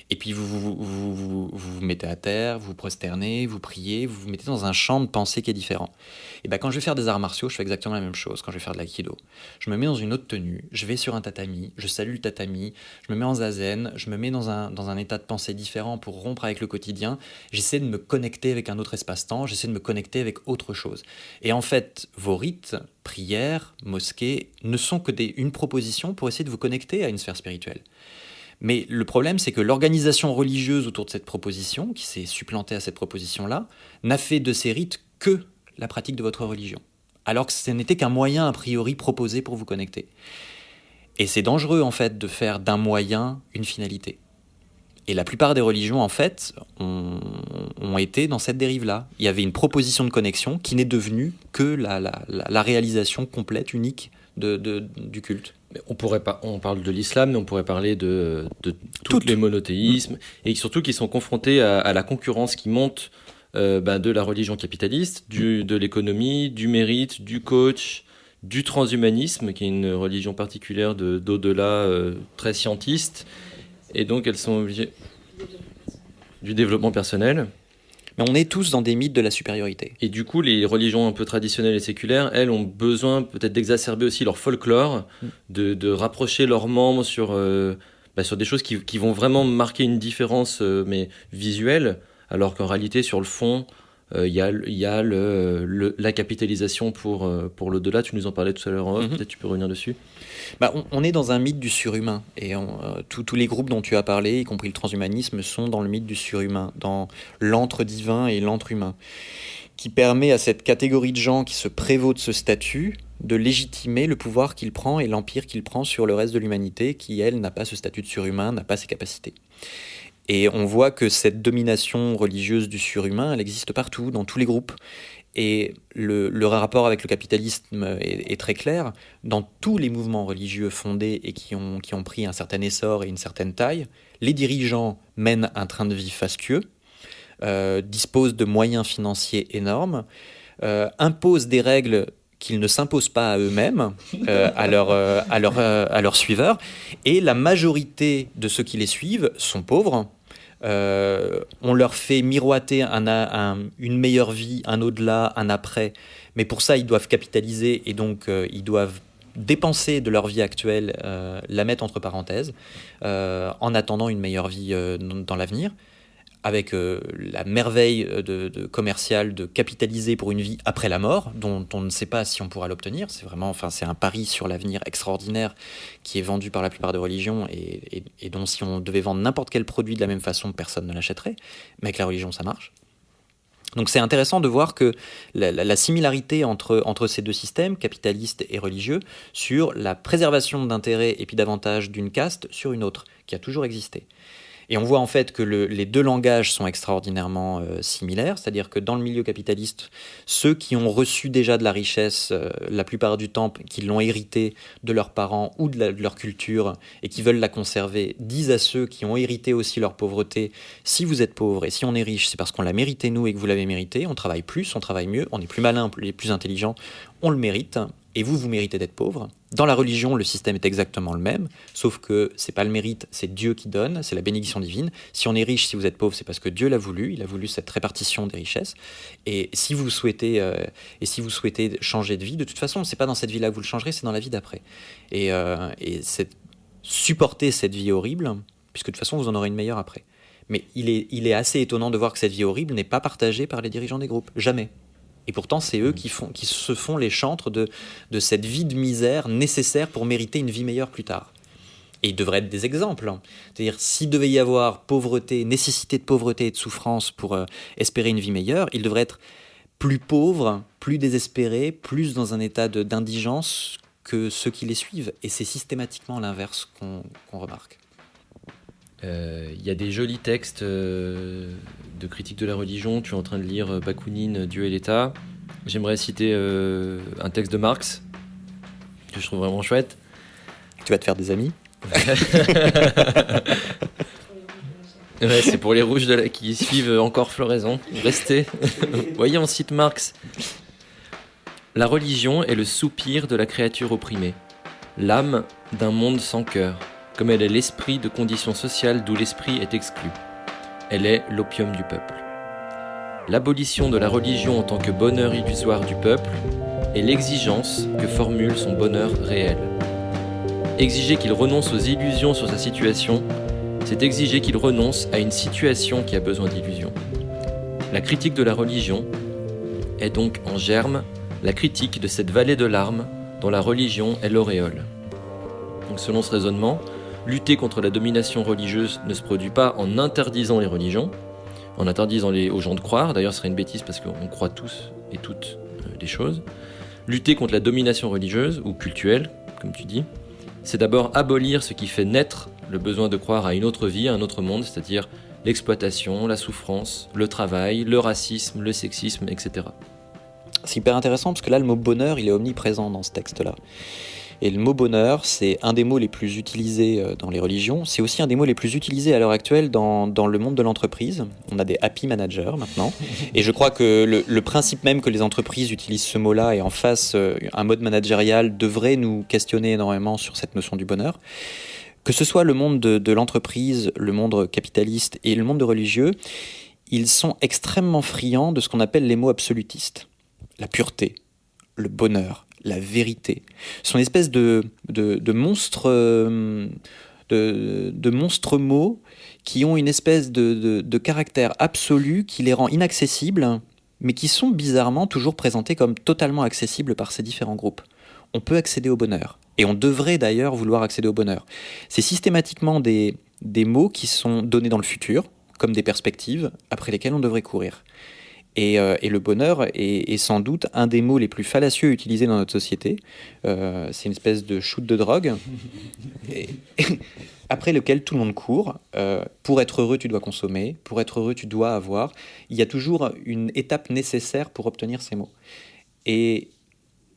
Et puis vous mettez à terre, vous prosternez, vous priez, vous vous mettez dans un champ de pensée qui est différent. Et quand je vais faire des arts martiaux, je fais exactement la même chose. Quand je vais faire de l'aïkido, je me mets dans une autre tenue, je vais sur un tatami, je salue le tatami, je me mets en zazen, je me mets dans un état de pensée différent pour rompre avec le quotidien. J'essaie de me connecter avec un autre espace-temps, j'essaie de me connecter avec autre chose. Et en fait, vos rites, prières, mosquées, ne sont que une proposition pour essayer de vous connecter à une sphère spirituelle. Mais le problème, c'est que l'organisation religieuse autour de cette proposition, qui s'est supplantée à cette proposition-là, n'a fait de ces rites que la pratique de votre religion. Alors que ce n'était qu'un moyen, a priori, proposé pour vous connecter. Et c'est dangereux, en fait, de faire d'un moyen une finalité. Et la plupart des religions, en fait, ont été dans cette dérive-là. Il y avait une proposition de connexion qui n'est devenue que la réalisation complète, unique du culte. On parle de l'islam, mais on pourrait parler de tous les monothéismes, et surtout qui sont confrontés à la concurrence qui monte de la religion capitaliste, de l'économie, du mérite, du coach, du transhumanisme, qui est une religion particulière d'au-delà très scientiste, et donc elles sont obligées du développement personnel. Mais on est tous dans des mythes de la supériorité. Et du coup, les religions un peu traditionnelles et séculaires, elles, ont besoin peut-être d'exacerber aussi leur folklore, de rapprocher leurs membres sur des choses qui vont vraiment marquer une différence, mais visuelle, alors qu'en réalité, sur le fond, il y a la capitalisation pour l'au-delà. Tu nous en parlais tout à l'heure en off, peut-être tu peux revenir dessus. On est dans un mythe du surhumain, et tous les groupes dont tu as parlé, y compris le transhumanisme, sont dans le mythe du surhumain, dans l'antre divin et l'antre humain, qui permet à cette catégorie de gens qui se prévaut de ce statut de légitimer le pouvoir qu'il prend et l'empire qu'il prend sur le reste de l'humanité, qui, elle, n'a pas ce statut de surhumain, n'a pas ces capacités. Et on voit que cette domination religieuse du surhumain, elle existe partout, dans tous les groupes. Et le rapport avec le capitalisme est très clair. Dans tous les mouvements religieux fondés et qui ont pris un certain essor et une certaine taille, les dirigeants mènent un train de vie fastueux, disposent de moyens financiers énormes, imposent des règles qu'ils ne s'imposent pas à eux-mêmes, à leurs suiveurs, et la majorité de ceux qui les suivent sont pauvres. On leur fait miroiter une meilleure vie, un au-delà, un après, mais pour ça ils doivent capitaliser, et donc ils doivent dépenser de leur vie actuelle, la mettre entre parenthèses, en attendant une meilleure vie dans l'avenir, avec la merveille commerciale de capitaliser pour une vie après la mort, dont on ne sait pas si on pourra l'obtenir. C'est un pari sur l'avenir extraordinaire qui est vendu par la plupart des religions et dont si on devait vendre n'importe quel produit de la même façon, personne ne l'achèterait. Mais avec la religion, ça marche. Donc c'est intéressant de voir que la similarité entre ces deux systèmes, capitalistes et religieux, sur la préservation d'intérêts et puis d'avantages d'une caste sur une autre, qui a toujours existé. Et on voit en fait que les deux langages sont extraordinairement similaires, c'est-à-dire que dans le milieu capitaliste, ceux qui ont reçu déjà de la richesse, la plupart du temps, qui l'ont hérité de leurs parents ou de leur culture et qui veulent la conserver, disent à ceux qui ont hérité aussi leur pauvreté, si vous êtes pauvre et si on est riche, c'est parce qu'on l'a mérité nous et que vous l'avez mérité, on travaille plus, on travaille mieux, on est plus malin, plus intelligent, on le mérite. Et vous méritez d'être pauvre. Dans la religion, le système est exactement le même, sauf que c'est pas le mérite, c'est Dieu qui donne, c'est la bénédiction divine. Si on est riche, si vous êtes pauvre, c'est parce que Dieu l'a voulu, il a voulu cette répartition des richesses. Et si vous souhaitez changer de vie, de toute façon, c'est pas dans cette vie-là que vous le changerez, c'est dans la vie d'après. Et supporter cette vie horrible, puisque de toute façon, vous en aurez une meilleure après. Mais il est assez étonnant de voir que cette vie horrible n'est pas partagée par les dirigeants des groupes, jamais. Et pourtant, c'est eux qui se font les chantres de cette vie de misère nécessaire pour mériter une vie meilleure plus tard. Et ils devraient être des exemples. C'est-à-dire, s'il devait y avoir pauvreté, nécessité de pauvreté et de souffrance pour espérer une vie meilleure, ils devraient être plus pauvres, plus désespérés, plus dans un état d'indigence que ceux qui les suivent. Et c'est systématiquement l'inverse qu'on remarque. Il y a des jolis textes de critique de la religion. Tu es en train de lire Bakounine, Dieu et l'État. J'aimerais citer un texte de Marx que je trouve vraiment chouette. Tu vas te faire des amis? Ouais, c'est pour les rouges qui suivent encore Floraison. Restez. Voyez, on cite Marx. La religion est le soupir de la créature opprimée, l'âme d'un monde sans cœur. Comme elle est l'esprit de conditions sociales d'où l'esprit est exclu. Elle est l'opium du peuple. L'abolition de la religion en tant que bonheur illusoire du peuple est l'exigence que formule son bonheur réel. Exiger qu'il renonce aux illusions sur sa situation, c'est exiger qu'il renonce à une situation qui a besoin d'illusions. La critique de la religion est donc en germe la critique de cette vallée de larmes dont la religion est l'auréole. Donc selon ce raisonnement, lutter contre la domination religieuse ne se produit pas en interdisant les religions, en interdisant aux gens de croire, d'ailleurs ce serait une bêtise parce qu'on croit tous et toutes des choses. Lutter contre la domination religieuse ou cultuelle, comme tu dis, c'est d'abord abolir ce qui fait naître le besoin de croire à une autre vie, à un autre monde, c'est-à-dire l'exploitation, la souffrance, le travail, le racisme, le sexisme, etc. C'est hyper intéressant parce que là le mot bonheur il est omniprésent dans ce texte-là. Et le mot bonheur, c'est un des mots les plus utilisés dans les religions. C'est aussi un des mots les plus utilisés à l'heure actuelle dans le monde de l'entreprise. On a des happy managers maintenant. Et je crois que le principe même que les entreprises utilisent ce mot-là et en face un mode managérial devrait nous questionner énormément sur cette notion du bonheur. Que ce soit le monde de l'entreprise, le monde capitaliste et le monde de religieux, ils sont extrêmement friands de ce qu'on appelle les mots absolutistes. La pureté, le bonheur, la vérité. Ce sont une espèce de monstres mots qui ont une espèce de caractère absolu qui les rend inaccessibles, mais qui sont bizarrement toujours présentés comme totalement accessibles par ces différents groupes. On peut accéder au bonheur. Et on devrait d'ailleurs vouloir accéder au bonheur. C'est systématiquement des mots qui sont donnés dans le futur, comme des perspectives après lesquelles on devrait courir. Et le bonheur est sans doute un des mots les plus fallacieux utilisés dans notre société. C'est une espèce de shoot de drogue, après lequel tout le monde court. Pour être heureux, tu dois consommer. Pour être heureux, tu dois avoir. Il y a toujours une étape nécessaire pour obtenir ces mots. Et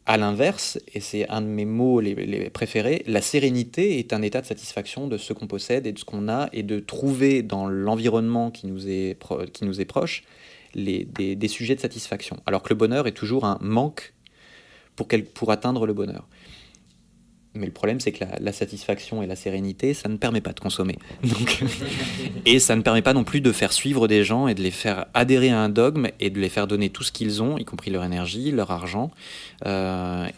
à l'inverse, et c'est un de mes mots les préférés, la sérénité est un état de satisfaction de ce qu'on possède et de ce qu'on a, et de trouver dans l'environnement qui nous est proche des sujets de satisfaction. Alors que le bonheur est toujours un manque pour atteindre le bonheur. Mais le problème, c'est que la satisfaction et la sérénité, ça ne permet pas de consommer. Donc, et ça ne permet pas non plus de faire suivre des gens et de les faire adhérer à un dogme et de les faire donner tout ce qu'ils ont, y compris leur énergie, leur argent, à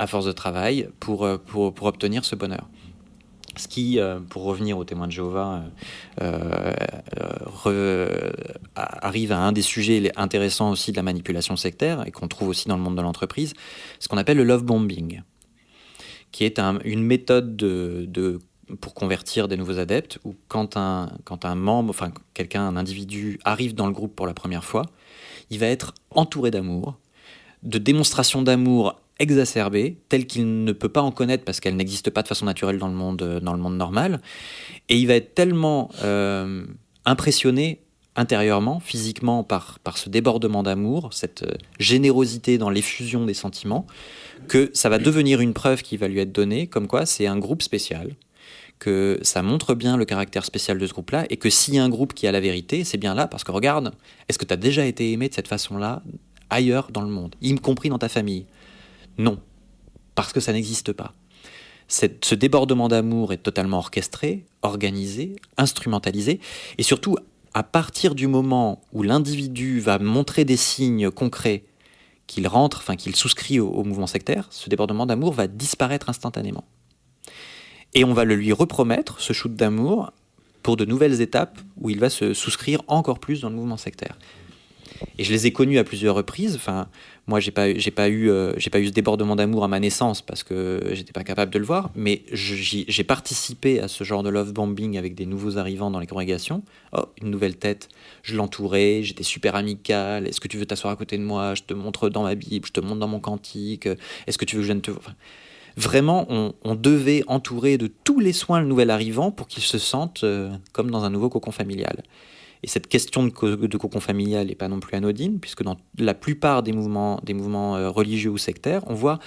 force de travail, pour obtenir ce bonheur. Ce qui, pour revenir aux témoins de Jéhovah, arrive à un des sujets intéressants aussi de la manipulation sectaire et qu'on trouve aussi dans le monde de l'entreprise, ce qu'on appelle le love bombing, qui est une méthode pour convertir des nouveaux adeptes, où quand un membre, enfin un individu arrive dans le groupe pour la première fois, il va être entouré d'amour, de démonstrations d'amour exacerbées, telles qu'il ne peut pas en connaître parce qu'elles n'existent pas de façon naturelle dans le monde normal, et il va être tellement impressionné intérieurement, physiquement, par ce débordement d'amour, cette générosité dans l'effusion des sentiments, que ça va devenir une preuve qui va lui être donnée, comme quoi c'est un groupe spécial, que ça montre bien le caractère spécial de ce groupe-là, et que s'il y a un groupe qui a la vérité, c'est bien là, parce que regarde, est-ce que tu as déjà été aimé de cette façon-là ailleurs dans le monde, y compris dans ta famille? Non, parce que ça n'existe pas. Ce débordement d'amour est totalement orchestré, organisé, instrumentalisé, et surtout, à partir du moment où l'individu va montrer des signes concrets qu'il souscrit au mouvement sectaire, ce débordement d'amour va disparaître instantanément. Et on va le lui repromettre, ce shoot d'amour, pour de nouvelles étapes où il va se souscrire encore plus dans le mouvement sectaire. Et je les ai connus à plusieurs reprises. Enfin, moi, j'ai pas eu ce débordement d'amour à ma naissance parce que j'étais pas capable de le voir. Mais j'ai participé à ce genre de love bombing avec des nouveaux arrivants dans les congrégations. Oh, une nouvelle tête. Je l'entourais. J'étais super amical. Est-ce que tu veux t'asseoir à côté de moi? Je te montre dans ma Bible. Je te montre dans mon cantique. Est-ce que tu veux que je vienne te... Enfin, vraiment, on devait entourer de tous les soins le nouvel arrivant pour qu'il se sente comme dans un nouveau cocon familial. Et cette question de cocon familial n'est pas non plus anodine, puisque dans la plupart des mouvements religieux ou sectaires, on voit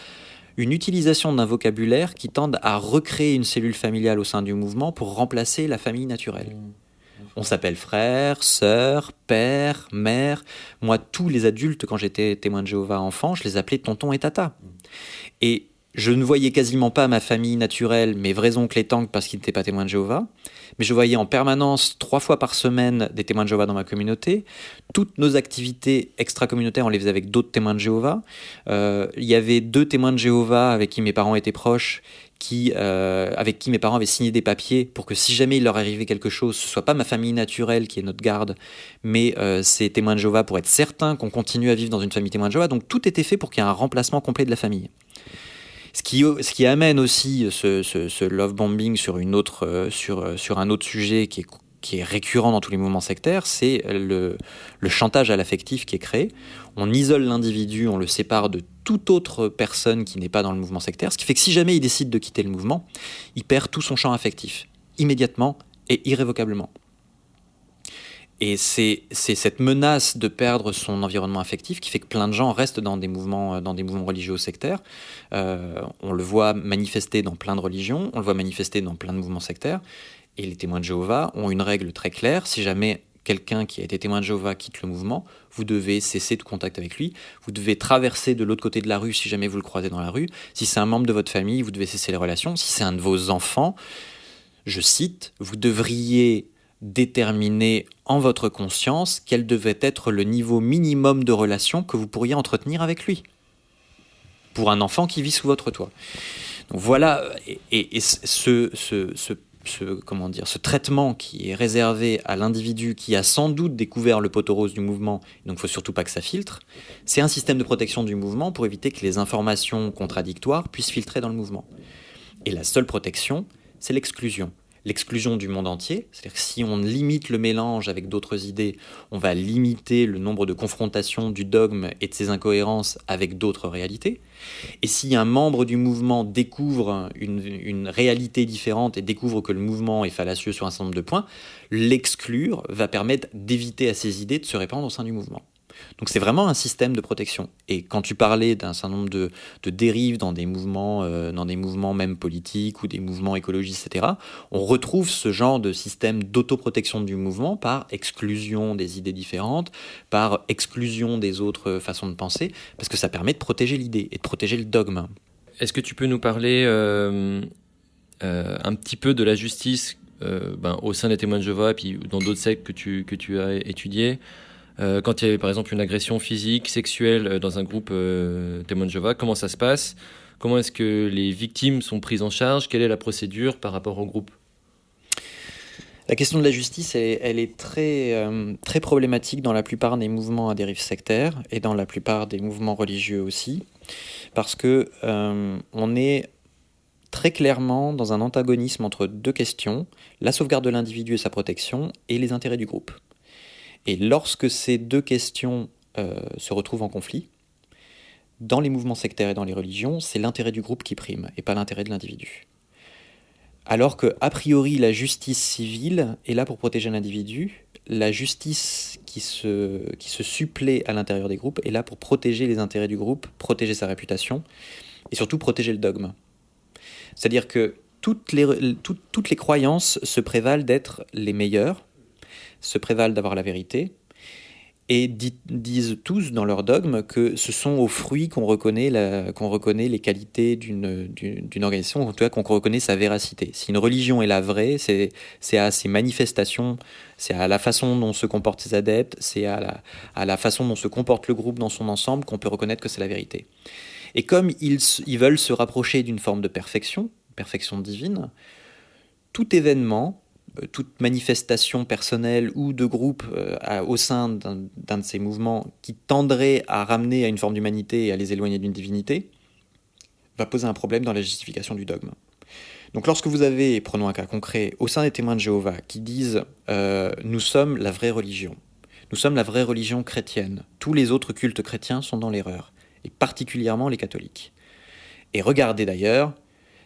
une utilisation d'un vocabulaire qui tende à recréer une cellule familiale au sein du mouvement pour remplacer la famille naturelle. On s'appelle frère, sœur, père, mère. Moi, tous les adultes, quand j'étais témoin de Jéhovah enfant, je les appelais tonton et tata. Et je ne voyais quasiment pas ma famille naturelle, mes vrais oncles et tantes, parce qu'ils n'étaient pas témoins de Jéhovah. Mais je voyais en permanence, 3 fois par semaine, des témoins de Jéhovah dans ma communauté. Toutes nos activités extra-communautaires, on les faisait avec d'autres témoins de Jéhovah. Il y avait 2 témoins de Jéhovah avec qui mes parents étaient proches, avec qui mes parents avaient signé des papiers pour que si jamais il leur arrivait quelque chose, ce soit pas ma famille naturelle qui est notre garde, mais ces témoins de Jéhovah pour être certains qu'on continue à vivre dans une famille témoin de Jéhovah. Donc tout était fait pour qu'il y ait un remplacement complet de la famille. Ce qui amène aussi ce love bombing sur un autre sujet qui est récurrent dans tous les mouvements sectaires, c'est le chantage à l'affectif qui est créé. On isole l'individu, on le sépare de toute autre personne qui n'est pas dans le mouvement sectaire, ce qui fait que si jamais il décide de quitter le mouvement, il perd tout son champ affectif, immédiatement et irrévocablement. Et c'est cette menace de perdre son environnement affectif qui fait que plein de gens restent dans des mouvements religieux ou sectaires. On le voit manifester dans plein de religions, on le voit manifester dans plein de mouvements sectaires. Et les témoins de Jéhovah ont une règle très claire. Si jamais quelqu'un qui a été témoin de Jéhovah quitte le mouvement, vous devez cesser de contact avec lui. Vous devez traverser de l'autre côté de la rue si jamais vous le croisez dans la rue. Si c'est un membre de votre famille, vous devez cesser les relations. Si c'est un de vos enfants, je cite, vous devriez déterminer en votre conscience quel devait être le niveau minimum de relation que vous pourriez entretenir avec lui pour un enfant qui vit sous votre toit. Donc voilà, et ce traitement qui est réservé à l'individu qui a sans doute découvert le poteau rose du mouvement, donc il ne faut surtout pas que ça filtre, c'est un système de protection du mouvement pour éviter que les informations contradictoires puissent filtrer dans le mouvement. Et la seule protection, c'est l'exclusion. L'exclusion du monde entier, c'est-à-dire que si on limite le mélange avec d'autres idées, on va limiter le nombre de confrontations du dogme et de ses incohérences avec d'autres réalités. Et si un membre du mouvement découvre une réalité différente et découvre que le mouvement est fallacieux sur un certain nombre de points, l'exclure va permettre d'éviter à ces idées de se répandre au sein du mouvement. Donc c'est vraiment un système de protection. Et quand tu parlais d'un certain nombre de dérives dans des mouvements même politiques ou des mouvements écologistes, etc., on retrouve ce genre de système d'autoprotection du mouvement par exclusion des idées différentes, par exclusion des autres façons de penser, parce que ça permet de protéger l'idée et de protéger le dogme. est-ce que tu peux nous parler un petit peu de la justice au sein des témoins de Jéhovah et puis dans d'autres sectes que tu as étudiées, quand il y avait par exemple une agression physique, sexuelle dans un groupe témoins de Jéhovah, comment ça se passe? Comment est-ce que les victimes sont prises en charge? Quelle est la procédure par rapport au groupe? La question de la justice, elle est très problématique dans la plupart des mouvements à dérive sectaire et dans la plupart des mouvements religieux aussi, parce que on est très clairement dans un antagonisme entre deux questions, la sauvegarde de l'individu et sa protection, et les intérêts du groupe. Et lorsque ces deux questions se retrouvent en conflit, dans les mouvements sectaires et dans les religions, c'est l'intérêt du groupe qui prime, et pas l'intérêt de l'individu. Alors que, a priori, la justice civile est là pour protéger l'individu, la justice qui se supplée à l'intérieur des groupes est là pour protéger les intérêts du groupe, protéger sa réputation, et surtout protéger le dogme. C'est-à-dire que toutes les croyances se prévalent d'être les meilleures, se prévalent d'avoir la vérité, et disent tous dans leur dogme que ce sont aux fruits qu'on reconnaît les qualités d'une organisation, ou en tout cas qu'on reconnaît sa véracité. Si une religion est la vraie, c'est à ses manifestations, c'est à la façon dont se comportent ses adeptes, c'est à la façon dont se comporte le groupe dans son ensemble qu'on peut reconnaître que c'est la vérité. Et comme ils veulent se rapprocher d'une forme de perfection divine, tout événement, toute manifestation personnelle ou de groupe au sein d'un de ces mouvements qui tendrait à ramener à une forme d'humanité et à les éloigner d'une divinité, va poser un problème dans la justification du dogme. Donc lorsque vous avez, prenons un cas concret, au sein des témoins de Jéhovah qui disent « nous sommes la vraie religion, nous sommes la vraie religion chrétienne, tous les autres cultes chrétiens sont dans l'erreur », et particulièrement les catholiques. Et regardez d'ailleurs,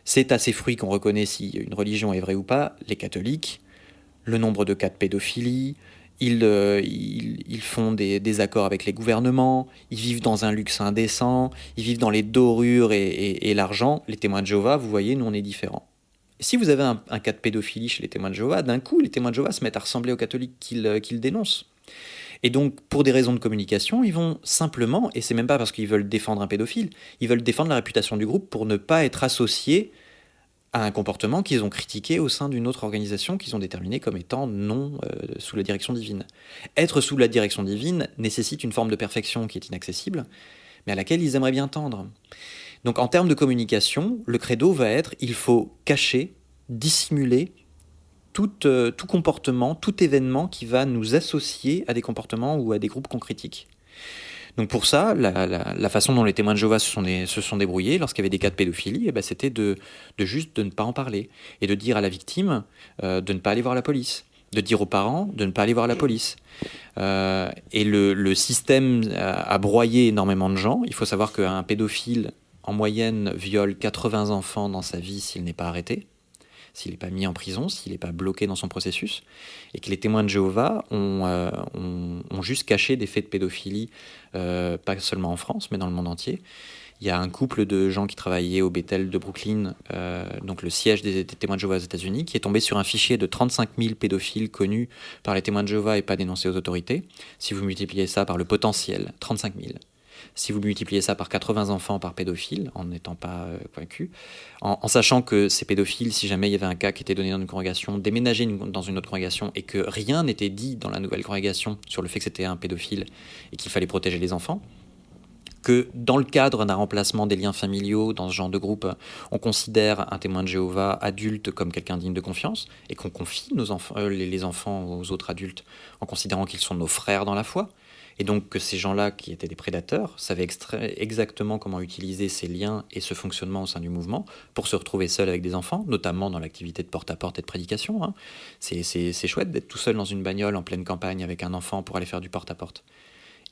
c'est à ces fruits qu'on reconnaît si une religion est vraie ou pas. Les catholiques, le nombre de cas de pédophilie, ils font des accords avec les gouvernements, ils vivent dans un luxe indécent, ils vivent dans les dorures et l'argent. Les témoins de Jéhovah, vous voyez, nous on est différents. Si vous avez un cas de pédophilie chez les témoins de Jéhovah, d'un coup, les témoins de Jéhovah se mettent à ressembler aux catholiques qu'ils dénoncent. Et donc, pour des raisons de communication, ils vont simplement, et c'est même pas parce qu'ils veulent défendre un pédophile, ils veulent défendre la réputation du groupe pour ne pas être associés à un comportement qu'ils ont critiqué au sein d'une autre organisation qu'ils ont déterminée comme étant non sous la direction divine. Être sous la direction divine nécessite une forme de perfection qui est inaccessible, mais à laquelle ils aimeraient bien tendre. Donc en termes de communication, le credo va être il faut cacher, dissimuler tout comportement, tout événement qui va nous associer à des comportements ou à des groupes qu'on critique. Donc pour ça, la façon dont les témoins de Jéhovah se sont débrouillés lorsqu'il y avait des cas de pédophilie, c'était de ne pas en parler et de dire à la victime de ne pas aller voir la police, de dire aux parents de ne pas aller voir la police. Et le système a broyé énormément de gens. Il faut savoir qu'un pédophile, en moyenne, viole 80 enfants dans sa vie s'il n'est pas arrêté, s'il n'est pas mis en prison, s'il n'est pas bloqué dans son processus, et que les témoins de Jéhovah ont juste caché des faits de pédophilie, pas seulement en France, mais dans le monde entier. Il y a un couple de gens qui travaillaient au Bethel de Brooklyn, donc le siège des témoins de Jéhovah aux États-Unis, qui est tombé sur un fichier de 35 000 pédophiles connus par les témoins de Jéhovah et pas dénoncés aux autorités. Si vous multipliez ça par le potentiel, 35 000. Si vous multipliez ça par 80 enfants par pédophile, en n'étant pas convaincu, en sachant que ces pédophiles, si jamais il y avait un cas qui était donné dans une congrégation, déménageaient dans une autre congrégation et que rien n'était dit dans la nouvelle congrégation sur le fait que c'était un pédophile et qu'il fallait protéger les enfants, que dans le cadre d'un remplacement des liens familiaux, dans ce genre de groupe, on considère un témoin de Jéhovah adulte comme quelqu'un digne de confiance et qu'on confie les enfants aux autres adultes en considérant qu'ils sont nos frères dans la foi. Et donc que ces gens-là, qui étaient des prédateurs, savaient exactement comment utiliser ces liens et ce fonctionnement au sein du mouvement pour se retrouver seuls avec des enfants, notamment dans l'activité de porte-à-porte et de prédication. Hein. C'est chouette d'être tout seul dans une bagnole en pleine campagne avec un enfant pour aller faire du porte-à-porte.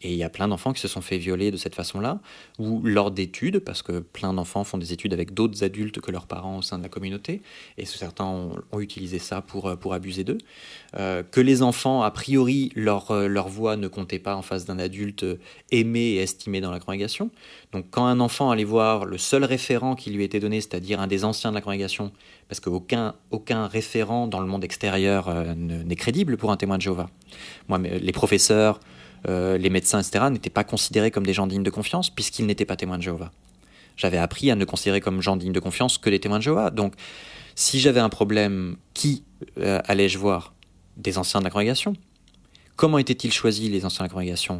Et il y a plein d'enfants qui se sont fait violer de cette façon-là, ou lors d'études, parce que plein d'enfants font des études avec d'autres adultes que leurs parents au sein de la communauté, et certains ont utilisé ça pour abuser d'eux. Que les enfants, a priori, leur voix ne comptait pas en face d'un adulte aimé et estimé dans la congrégation. Donc quand un enfant allait voir le seul référent qui lui était donné, c'est-à-dire un des anciens de la congrégation, parce qu'aucun référent dans le monde extérieur n'est crédible pour un témoin de Jéhovah. Moi, les professeurs, les médecins, etc., n'étaient pas considérés comme des gens dignes de confiance, puisqu'ils n'étaient pas témoins de Jéhovah. J'avais appris à ne considérer comme gens dignes de confiance que les témoins de Jéhovah. Donc, si j'avais un problème, qui allais-je voir? Des anciens de la congrégation. Comment étaient-ils choisis, les anciens de la congrégation?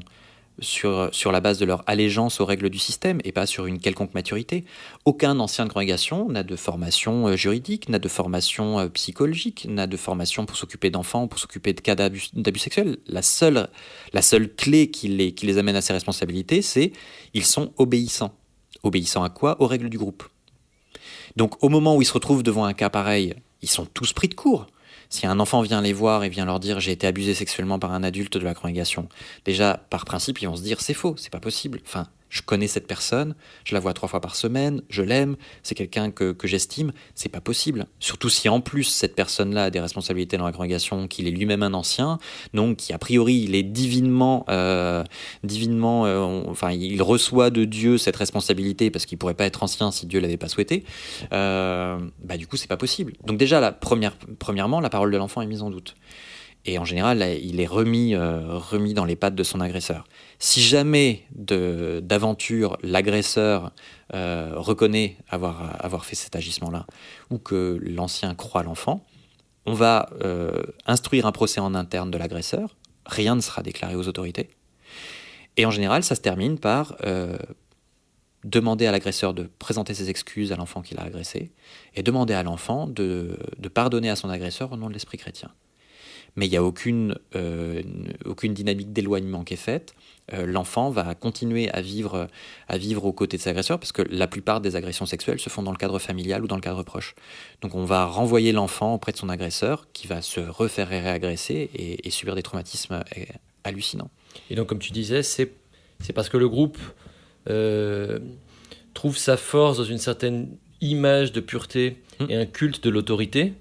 Sur la base de leur allégeance aux règles du système et pas sur une quelconque maturité. Aucun ancien de congrégation n'a de formation juridique, n'a de formation psychologique, n'a de formation pour s'occuper d'enfants, pour s'occuper de cas d'abus sexuels. La seule clé qui les amène à ces responsabilités, c'est ils sont obéissants. Obéissants à quoi? Aux règles du groupe. Donc au moment où ils se retrouvent devant un cas pareil, ils sont tous pris de court. Si un enfant vient les voir et vient leur dire « j'ai été abusé sexuellement par un adulte de la congrégation », déjà, par principe, ils vont se dire « c'est faux, c'est pas possible ». Enfin, je connais cette personne, je la vois 3 fois par semaine, je l'aime, c'est quelqu'un que j'estime, c'est pas possible. Surtout si en plus cette personne-là a des responsabilités dans la congrégation, qu'il est lui-même un ancien, donc qui a priori il est divinement, il reçoit de Dieu cette responsabilité parce qu'il pourrait pas être ancien si Dieu l'avait pas souhaité. Du coup c'est pas possible. Donc déjà premièrement la parole de l'enfant est mise en doute. Et en général, il est remis dans les pattes de son agresseur. Si jamais d'aventure l'agresseur reconnaît avoir fait cet agissement-là, ou que l'ancien croit l'enfant, on va instruire un procès en interne de l'agresseur, rien ne sera déclaré aux autorités, et en général, ça se termine par demander à l'agresseur de présenter ses excuses à l'enfant qui l'a agressé, et demander à l'enfant de pardonner à son agresseur au nom de l'esprit chrétien. Mais il n'y a aucune dynamique d'éloignement qui est faite. L'enfant va continuer à vivre aux côtés de ses agresseurs, parce que la plupart des agressions sexuelles se font dans le cadre familial ou dans le cadre proche. Donc on va renvoyer l'enfant auprès de son agresseur, qui va se refaire réagresser et subir des traumatismes hallucinants. Et donc comme tu disais, c'est parce que le groupe trouve sa force dans une certaine image de pureté et un culte de l'autorité,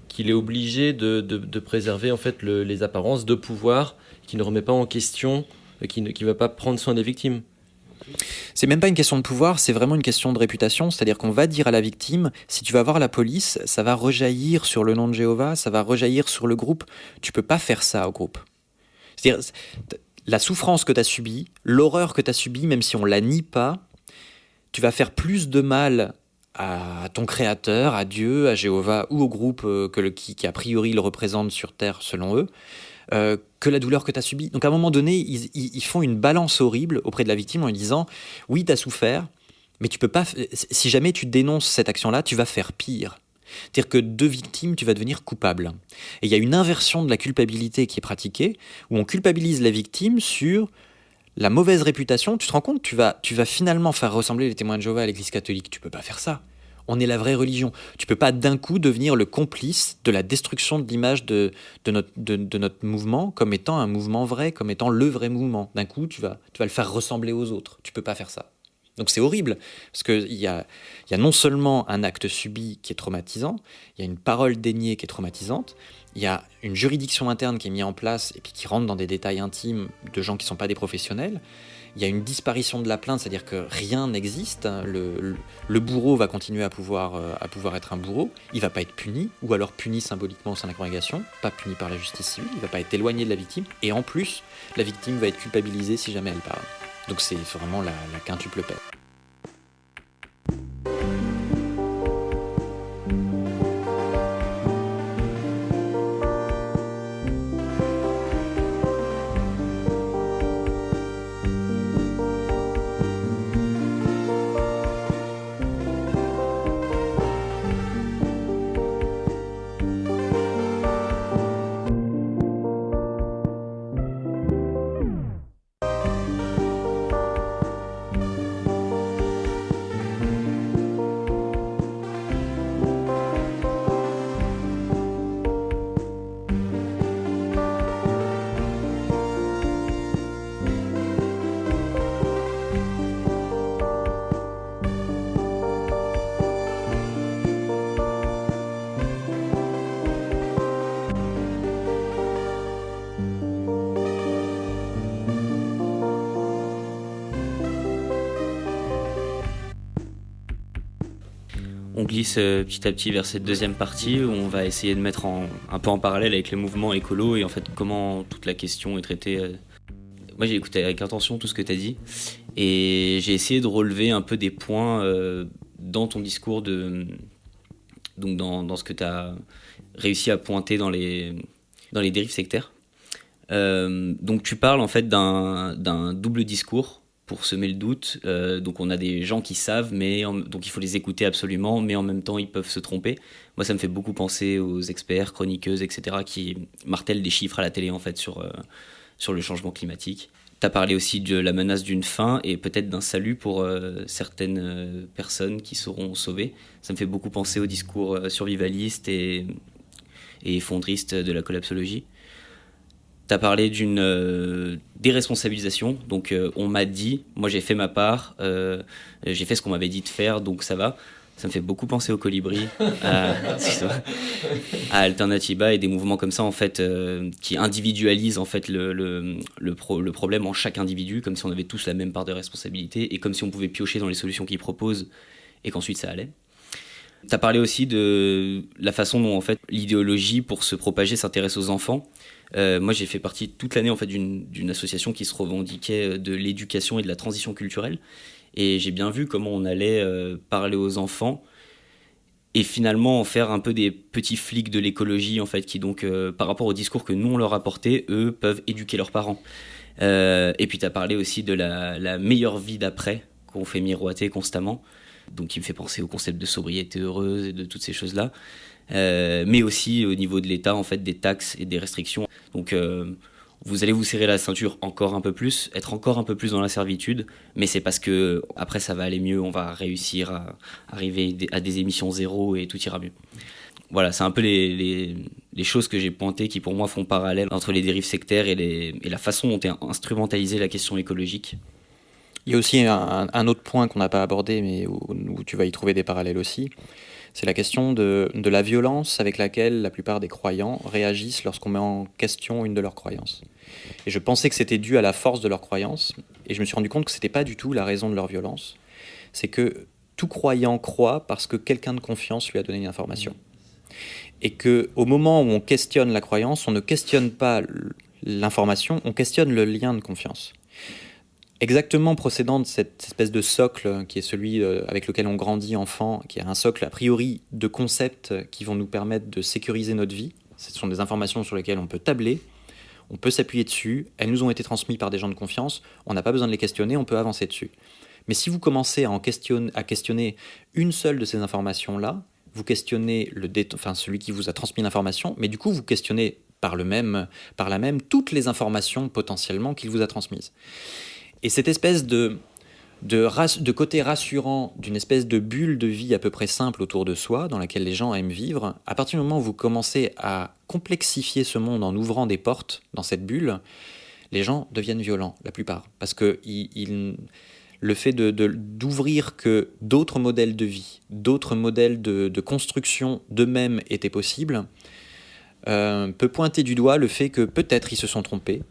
qu'il est obligé de préserver en fait les apparences de pouvoir, qui ne remet pas en question, qui ne va pas prendre soin des victimes. C'est même pas une question de pouvoir, c'est vraiment une question de réputation, c'est-à-dire qu'on va dire à la victime, si tu vas voir la police, ça va rejaillir sur le nom de Jéhovah, ça va rejaillir sur le groupe, tu peux pas faire ça au groupe. C'est-à-dire, la souffrance que tu as subie, l'horreur que tu as subie, même si on la nie pas, tu vas faire plus de mal à ton créateur, à Dieu, à Jéhovah ou au groupe qui a priori le représente sur Terre selon eux, que la douleur que tu as subie. Donc à un moment donné, ils font une balance horrible auprès de la victime en lui disant « oui, tu as souffert, mais tu peux pas. Si jamais tu dénonces cette action-là, tu vas faire pire. » C'est-à-dire que de victime, tu vas devenir coupable. Et il y a une inversion de la culpabilité qui est pratiquée, où on culpabilise la victime sur la mauvaise réputation. Tu te rends compte, tu vas finalement faire ressembler les témoins de Jéhovah à l'Église catholique. Tu peux pas faire ça. On est la vraie religion. Tu peux pas d'un coup devenir le complice de la destruction de l'image de notre mouvement comme étant un mouvement vrai, comme étant le vrai mouvement. D'un coup, tu vas le faire ressembler aux autres. Tu peux pas faire ça. Donc c'est horrible, parce qu'il y a non seulement un acte subi qui est traumatisant, il y a une parole déniée qui est traumatisante, il y a une juridiction interne qui est mise en place et puis qui rentre dans des détails intimes de gens qui ne sont pas des professionnels, il y a une disparition de la plainte, c'est-à-dire que rien n'existe, le bourreau va continuer à pouvoir être un bourreau, il ne va pas être puni, ou alors puni symboliquement au sein de la congrégation, pas puni par la justice civile, il ne va pas être éloigné de la victime, et en plus, la victime va être culpabilisée si jamais elle parle. Donc c'est vraiment la quintuple peine. On glisse petit à petit vers cette deuxième partie où on va essayer de mettre un peu en parallèle avec les mouvements écolos et en fait comment toute la question est traitée. Moi j'ai écouté avec attention tout ce que tu as dit Et j'ai essayé de relever un peu des points dans ton discours, donc dans ce que tu as réussi à pointer dans les dérives sectaires. Donc tu parles en fait d'un double discours pour semer le doute. Donc on a des gens qui savent, donc il faut les écouter absolument, mais en même temps ils peuvent se tromper. Moi ça me fait beaucoup penser aux experts, chroniqueuses, etc. qui martèlent des chiffres à la télé en fait sur le changement climatique. Tu as parlé aussi de la menace d'une fin et peut-être d'un salut pour certaines personnes qui seront sauvées. Ça me fait beaucoup penser au discours survivaliste et effondriste de la collapsologie. Tu as parlé d'une déresponsabilisation. Donc on m'a dit, moi j'ai fait ma part, j'ai fait ce qu'on m'avait dit de faire, donc ça va. Ça me fait beaucoup penser au Colibri, à Alternativa et des mouvements comme ça en fait qui individualisent en fait le problème en chaque individu, comme si on avait tous la même part de responsabilité et comme si on pouvait piocher dans les solutions qu'ils proposent et qu'ensuite ça allait. Tu as parlé aussi de la façon dont en fait l'idéologie pour se propager s'intéresse aux enfants. Moi j'ai fait partie toute l'année en fait d'une association qui se revendiquait de l'éducation et de la transition culturelle. Et j'ai bien vu comment on allait parler aux enfants et finalement en faire un peu des petits flics de l'écologie, en fait, qui donc, par rapport au discours que nous on leur apportait, eux peuvent éduquer leurs parents. Et puis tu as parlé aussi de la meilleure vie d'après qu'on fait miroiter constamment, donc qui me fait penser au concept de sobriété heureuse et de toutes ces choses-là. Mais aussi au niveau de l'État, en fait, des taxes et des restrictions. Donc vous allez vous serrer la ceinture encore un peu plus, être encore un peu plus dans la servitude, mais c'est parce que après ça va aller mieux, on va réussir à arriver à des émissions zéro et tout ira mieux. Voilà, c'est un peu les choses que j'ai pointées qui pour moi font parallèle entre les dérives sectaires et la façon dont est instrumentalisée la question écologique. Il y a aussi un autre point qu'on n'a pas abordé, mais où tu vas y trouver des parallèles aussi. C'est la question de la violence avec laquelle la plupart des croyants réagissent lorsqu'on met en question une de leurs croyances. Et je pensais que c'était dû à la force de leurs croyances, et je me suis rendu compte que ce n'était pas du tout la raison de leur violence. C'est que tout croyant croit parce que quelqu'un de confiance lui a donné une information. Et qu'au moment où on questionne la croyance, on ne questionne pas l'information, on questionne le lien de confiance. Exactement procédant de cette espèce de socle qui est celui avec lequel on grandit enfant, qui est un socle a priori de concepts qui vont nous permettre de sécuriser notre vie. Ce sont des informations sur lesquelles on peut tabler, on peut s'appuyer dessus, elles nous ont été transmises par des gens de confiance, on n'a pas besoin de les questionner, on peut avancer dessus. Mais si vous commencez à questionner une seule de ces informations-là, vous questionnez celui qui vous a transmis l'information, mais du coup vous questionnez par la même toutes les informations potentiellement qu'il vous a transmises. Et cette espèce de côté rassurant d'une espèce de bulle de vie à peu près simple autour de soi, dans laquelle les gens aiment vivre, à partir du moment où vous commencez à complexifier ce monde en ouvrant des portes dans cette bulle, les gens deviennent violents, la plupart. Parce que le fait d'ouvrir que d'autres modèles de vie, d'autres modèles de construction d'eux-mêmes étaient possibles, peut pointer du doigt le fait que peut-être ils se sont trompés,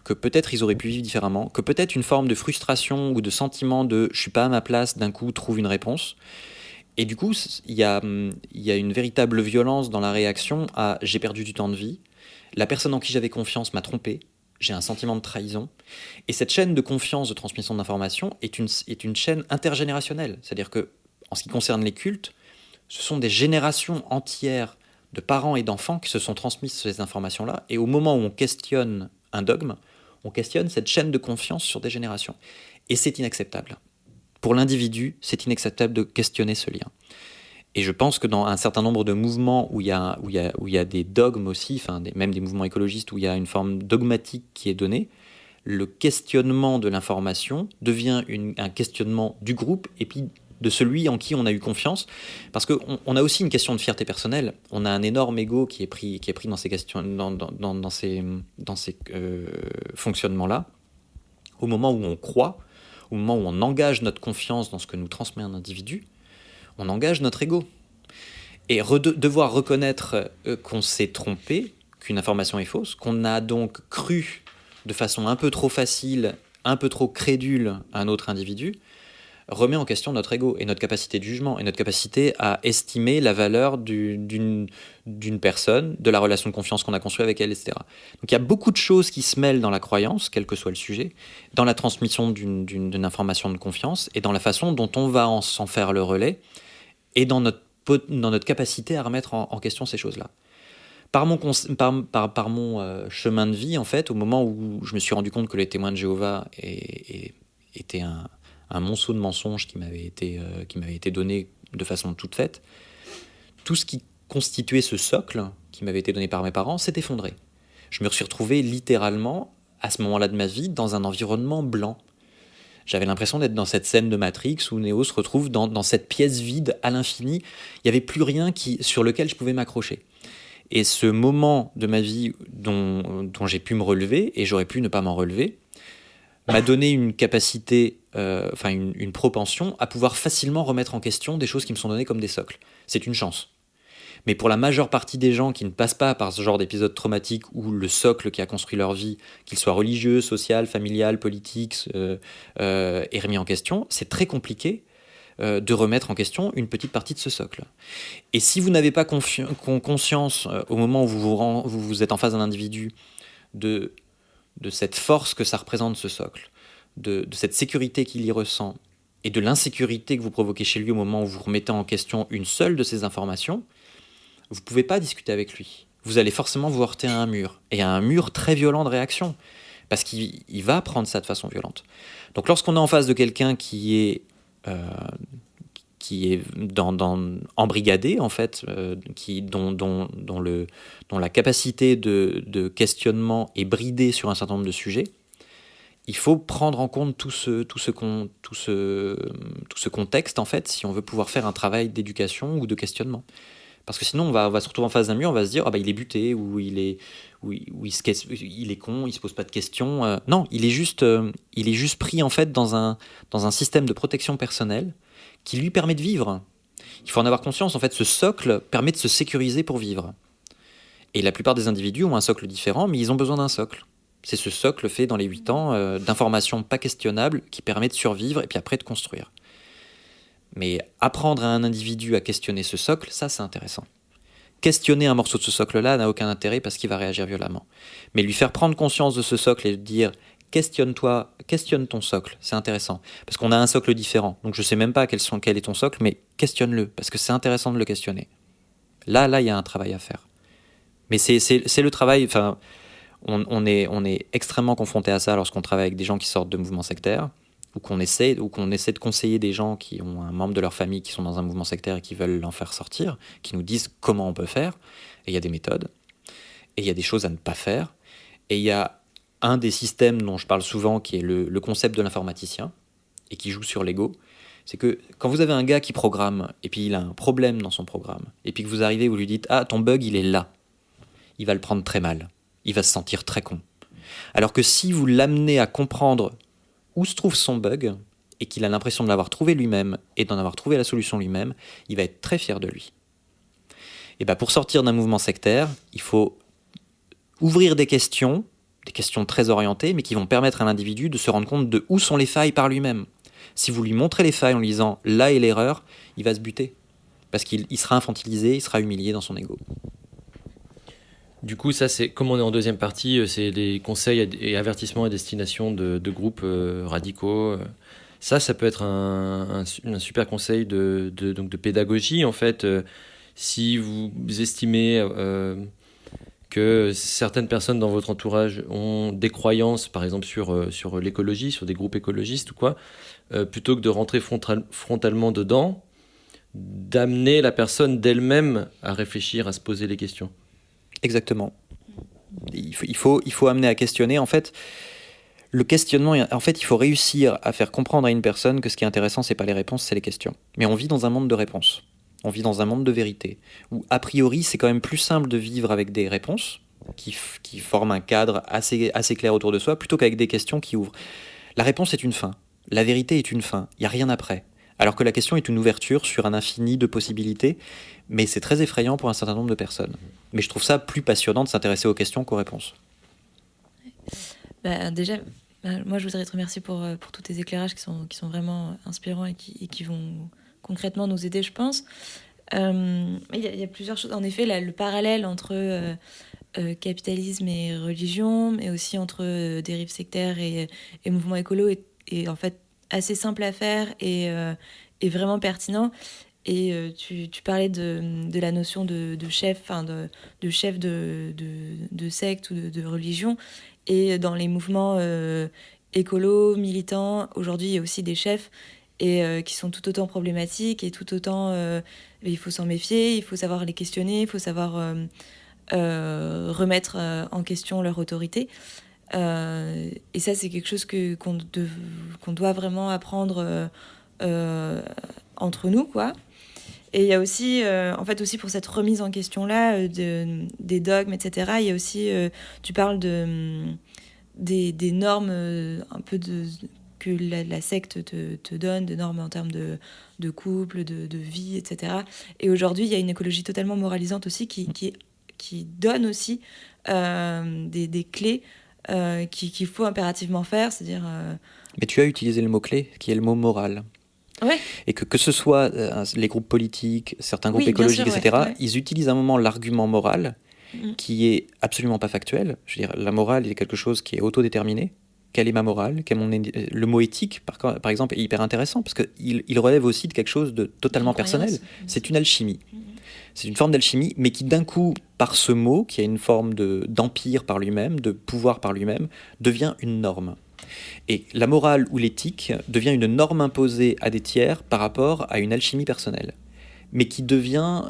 que peut-être ils auraient pu vivre différemment, que peut-être une forme de frustration ou de sentiment de « je suis pas à ma place » d'un coup trouve une réponse. Et du coup, il y a une véritable violence dans la réaction à « j'ai perdu du temps de vie », la personne en qui j'avais confiance m'a trompé, j'ai un sentiment de trahison. Et cette chaîne de confiance, de transmission d'informations est une chaîne intergénérationnelle. C'est-à-dire que, en ce qui concerne les cultes, ce sont des générations entières de parents et d'enfants qui se sont transmises ces informations-là. Et au moment où on questionne un dogme, on questionne cette chaîne de confiance sur des générations. Et c'est inacceptable. Pour l'individu, c'est inacceptable de questionner ce lien. Et je pense que dans un certain nombre de mouvements où il y a des dogmes aussi, même des mouvements écologistes où il y a une forme dogmatique qui est donnée, le questionnement de l'information devient un questionnement du groupe et puis de celui en qui on a eu confiance, parce qu'on a aussi une question de fierté personnelle. On a un énorme ego qui est pris dans ces questions, dans ces fonctionnements-là. Au moment où on croit, au moment où on engage notre confiance dans ce que nous transmet un individu, on engage notre ego. Et devoir reconnaître qu'on s'est trompé, qu'une information est fausse, qu'on a donc cru de façon un peu trop facile, un peu trop crédule à un autre individu, remet en question notre ego et notre capacité de jugement et notre capacité à estimer la valeur d'une personne, de la relation de confiance qu'on a construite avec elle, etc. Donc il y a beaucoup de choses qui se mêlent dans la croyance, quel que soit le sujet, dans la transmission d'une information de confiance et dans la façon dont on va s'en faire le relais et dans notre capacité à remettre en question ces choses-là. Par mon chemin de vie, en fait, au moment où je me suis rendu compte que les témoins de Jéhovah étaient un monceau de mensonges qui m'avait été donné de façon toute faite, tout ce qui constituait ce socle qui m'avait été donné par mes parents s'est effondré. Je me suis retrouvé littéralement, à ce moment-là de ma vie, dans un environnement blanc. J'avais l'impression d'être dans cette scène de Matrix où Neo se retrouve dans cette pièce vide à l'infini. Il n'y avait plus rien sur lequel je pouvais m'accrocher. Et ce moment de ma vie dont j'ai pu me relever, et j'aurais pu ne pas m'en relever, m'a donné une capacité, une propension à pouvoir facilement remettre en question des choses qui me sont données comme des socles. C'est une chance. Mais pour la majeure partie des gens qui ne passent pas par ce genre d'épisode traumatique où le socle qui a construit leur vie, qu'il soit religieux, social, familial, politique, est remis en question, c'est très compliqué de remettre en question une petite partie de ce socle. Et si vous n'avez pas conscience au moment où vous êtes en face d'un individu de cette force que ça représente ce socle, de cette sécurité qu'il y ressent et de l'insécurité que vous provoquez chez lui au moment où vous remettez en question une seule de ces informations, vous ne pouvez pas discuter avec lui. Vous allez forcément vous heurter à un mur, et à un mur très violent de réaction, parce qu'il va prendre ça de façon violente. Donc lorsqu'on est en face de quelqu'un qui est embrigadé, en fait, dont la capacité de questionnement est bridée sur un certain nombre de sujets, il faut prendre en compte tout ce contexte, en fait, si on veut pouvoir faire un travail d'éducation ou de questionnement. Parce que sinon, on va se retrouver en face d'un mur, on va se dire, il est buté, ou il est con, il se pose pas de questions. Non, il est juste pris en fait dans un système de protection personnelle qui lui permet de vivre. Il faut en avoir conscience, en fait, ce socle permet de se sécuriser pour vivre. Et la plupart des individus ont un socle différent, mais ils ont besoin d'un socle. C'est ce socle fait dans les 8 ans d'informations pas questionnables qui permet de survivre et puis après de construire. Mais apprendre à un individu à questionner ce socle, ça c'est intéressant. Questionner un morceau de ce socle-là n'a aucun intérêt parce qu'il va réagir violemment. Mais lui faire prendre conscience de ce socle et lui dire « questionne ton socle », c'est intéressant. Parce qu'on a un socle différent. Donc je ne sais même pas quel est ton socle, mais questionne-le, parce que c'est intéressant de le questionner. Là, il y a un travail à faire. Mais c'est le travail... On est extrêmement confronté à ça lorsqu'on travaille avec des gens qui sortent de mouvements sectaires, ou qu'on essaie de conseiller des gens qui ont un membre de leur famille qui sont dans un mouvement sectaire et qui veulent l'en faire sortir, qui nous disent comment on peut faire. Et il y a des méthodes, et il y a des choses à ne pas faire. Et il y a un des systèmes dont je parle souvent, qui est le concept de l'informaticien, et qui joue sur l'ego. C'est que quand vous avez un gars qui programme, et puis il a un problème dans son programme, et puis que vous arrivez, vous lui dites « Ah, ton bug, il est là », il va le prendre très mal. Il va se sentir très con. Alors que si vous l'amenez à comprendre où se trouve son bug, et qu'il a l'impression de l'avoir trouvé lui-même, et d'en avoir trouvé la solution lui-même, il va être très fier de lui. Et pour sortir d'un mouvement sectaire, il faut ouvrir des questions très orientées, mais qui vont permettre à l'individu de se rendre compte de où sont les failles par lui-même. Si vous lui montrez les failles en lui disant « là est l'erreur », il va se buter. Parce qu'il sera infantilisé, il sera humilié dans son ego. Du coup, ça, c'est comme on est en deuxième partie, c'est des conseils et avertissements à destination de groupes radicaux. Ça peut être un super conseil de pédagogie, en fait. Si vous estimez que certaines personnes dans votre entourage ont des croyances, par exemple sur l'écologie, sur des groupes écologistes ou quoi, plutôt que de rentrer frontalement dedans, d'amener la personne d'elle-même à réfléchir, à se poser les questions. Exactement. Il faut amener à questionner. En fait, le questionnement, il faut réussir à faire comprendre à une personne que ce qui est intéressant, c'est pas les réponses, c'est les questions. Mais on vit dans un monde de réponses. On vit dans un monde de vérité. Où, a priori, c'est quand même plus simple de vivre avec des réponses qui forment un cadre assez clair autour de soi, plutôt qu'avec des questions qui ouvrent. La réponse est une fin. La vérité est une fin. Il n'y a rien après. Alors que la question est une ouverture sur un infini de possibilités, mais c'est très effrayant pour un certain nombre de personnes. Mais je trouve ça plus passionnant de s'intéresser aux questions qu'aux réponses. Déjà, Moi, je voudrais te remercier pour tous tes éclairages qui sont vraiment inspirants et qui vont concrètement nous aider, je pense. Il y a plusieurs choses. En effet, le parallèle entre capitalisme et religion, mais aussi entre dérives sectaires et mouvement écolo est en fait assez simple à faire et vraiment pertinent. Et tu parlais de la notion de chef, de chef de secte ou de religion. Et dans les mouvements écolos, militants, aujourd'hui, il y a aussi des chefs qui sont tout autant problématiques et tout autant... il faut s'en méfier, il faut savoir les questionner, il faut savoir remettre en question leur autorité. Et ça, c'est quelque chose qu'on doit vraiment apprendre entre nous, quoi. Et il y a aussi, en fait, aussi pour cette remise en question-là des dogmes, etc., il y a aussi, tu parles des normes un peu que la secte te donne, des normes en termes de couple, de vie, etc. Et aujourd'hui, il y a une écologie totalement moralisante aussi qui donne aussi des clés qu'il faut impérativement faire, c'est-à-dire... Mais tu as utilisé le mot-clé, qui est le mot moral. Ouais. Et que ce soit les groupes politiques, certains groupes écologiques, sûr, etc., ouais. ils utilisent à un moment l'argument moral qui est absolument pas factuel. Je veux dire, la morale est quelque chose qui est autodéterminé. Quelle est ma morale ? Le mot éthique, par exemple, est hyper intéressant parce qu'il relève aussi de quelque chose de totalement personnel. C'est une alchimie. C'est une forme d'alchimie, mais qui d'un coup, par ce mot, qui a une forme d'empire par lui-même, de pouvoir par lui-même, devient une norme. Et la morale ou l'éthique devient une norme imposée à des tiers par rapport à une alchimie personnelle, mais qui devient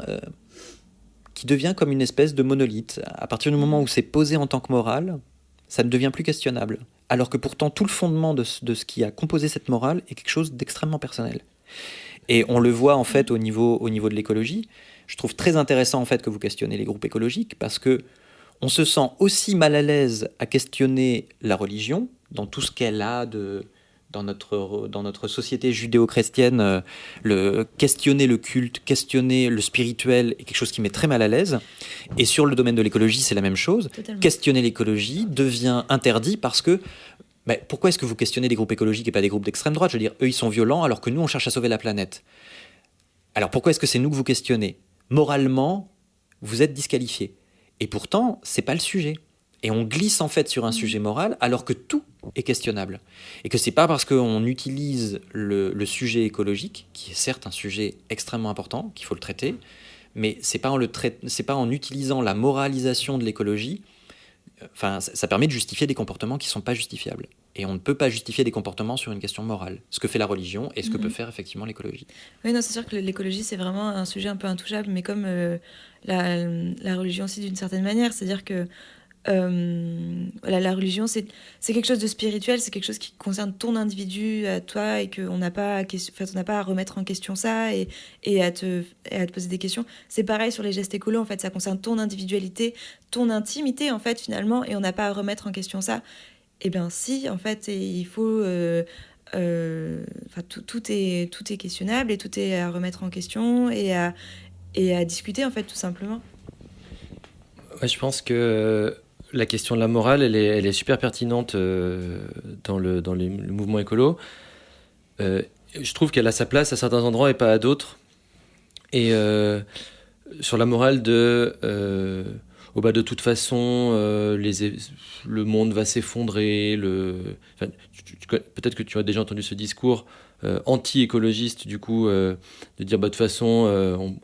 comme une espèce de monolithe. À partir du moment où c'est posé en tant que morale, ça ne devient plus questionnable. Alors que pourtant, tout le fondement de ce qui a composé cette morale est quelque chose d'extrêmement personnel. Et on le voit en fait au niveau de l'écologie. Je trouve très intéressant en fait que vous questionnez les groupes écologiques parce que on se sent aussi mal à l'aise à questionner la religion dans tout ce qu'elle a dans notre société judéo-chrétienne. Questionner le culte, questionner le spirituel est quelque chose qui met très mal à l'aise. Et sur le domaine de l'écologie, c'est la même chose. Totalement. Questionner l'écologie devient interdit parce que pourquoi est-ce que vous questionnez des groupes écologiques et pas des groupes d'extrême droite ? Je veux dire, eux, ils sont violents alors que nous, on cherche à sauver la planète. Alors pourquoi est-ce que c'est nous que vous questionnez ? Moralement, vous êtes disqualifiés. Et pourtant, c'est pas le sujet. Et on glisse en fait sur un sujet moral alors que tout est questionnable. Et que c'est pas parce qu'on utilise le sujet écologique, qui est certes un sujet extrêmement important, qu'il faut le traiter, mais c'est pas en utilisant la moralisation de l'écologie. Enfin, ça permet de justifier des comportements qui ne sont pas justifiables. Et on ne peut pas justifier des comportements sur une question morale. Ce que fait la religion et ce que peut faire effectivement l'écologie. Oui, non, c'est sûr que l'écologie, c'est vraiment un sujet un peu intouchable, mais comme la religion aussi d'une certaine manière. C'est-à-dire que la religion, c'est quelque chose de spirituel, c'est quelque chose qui concerne ton individu à toi et qu'on n'a pas à remettre en question ça et à te poser des questions. C'est pareil sur les gestes écolos, en fait, ça concerne ton individualité, ton intimité, en fait, finalement, et on n'a pas à remettre en question ça. Eh bien, si, en fait, il faut... tout est questionnable et tout est à remettre en question et à discuter, en fait, tout simplement. Ouais, je pense que la question de la morale, elle est super pertinente dans le mouvement écolo. Je trouve qu'elle a sa place à certains endroits et pas à d'autres. Et sur la morale de toute façon, le monde va s'effondrer. Peut-être que tu as déjà entendu ce discours anti-écologiste, du coup, de dire de toute façon...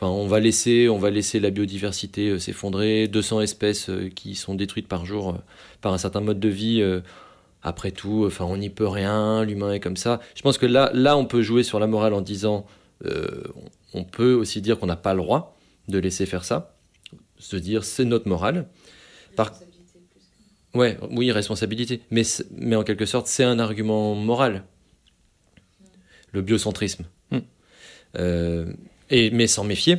on va laisser la biodiversité s'effondrer, 200 espèces qui sont détruites par jour par un certain mode de vie. Après tout, on n'y peut rien, l'humain est comme ça. Je pense que là, on peut jouer sur la morale en disant, on peut aussi dire qu'on n'a pas le droit de laisser faire ça, se dire c'est notre morale. Oui, responsabilité. Mais en quelque sorte, c'est un argument moral. Le biocentrisme. Mais s'en méfier,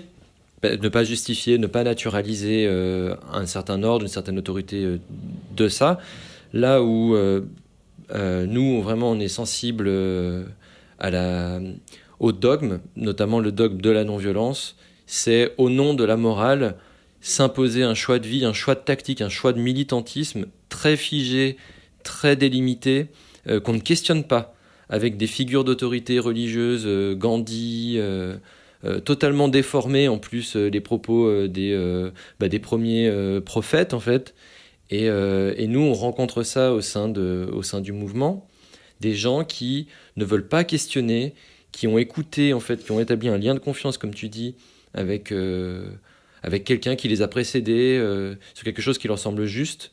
ne pas justifier, ne pas naturaliser un certain ordre, une certaine autorité de ça. Là où nous, vraiment, on est sensible au dogme, notamment le dogme de la non-violence, c'est au nom de la morale s'imposer un choix de vie, un choix de tactique, un choix de militantisme très figé, très délimitées, qu'on ne questionne pas, avec des figures d'autorité religieuse, Gandhi, totalement déformées en plus les propos des premiers prophètes en fait. Et nous, on rencontre ça au sein du mouvement, des gens qui ne veulent pas questionner, qui ont écouté, en fait, qui ont établi un lien de confiance, comme tu dis, avec quelqu'un qui les a précédés sur quelque chose qui leur semble juste,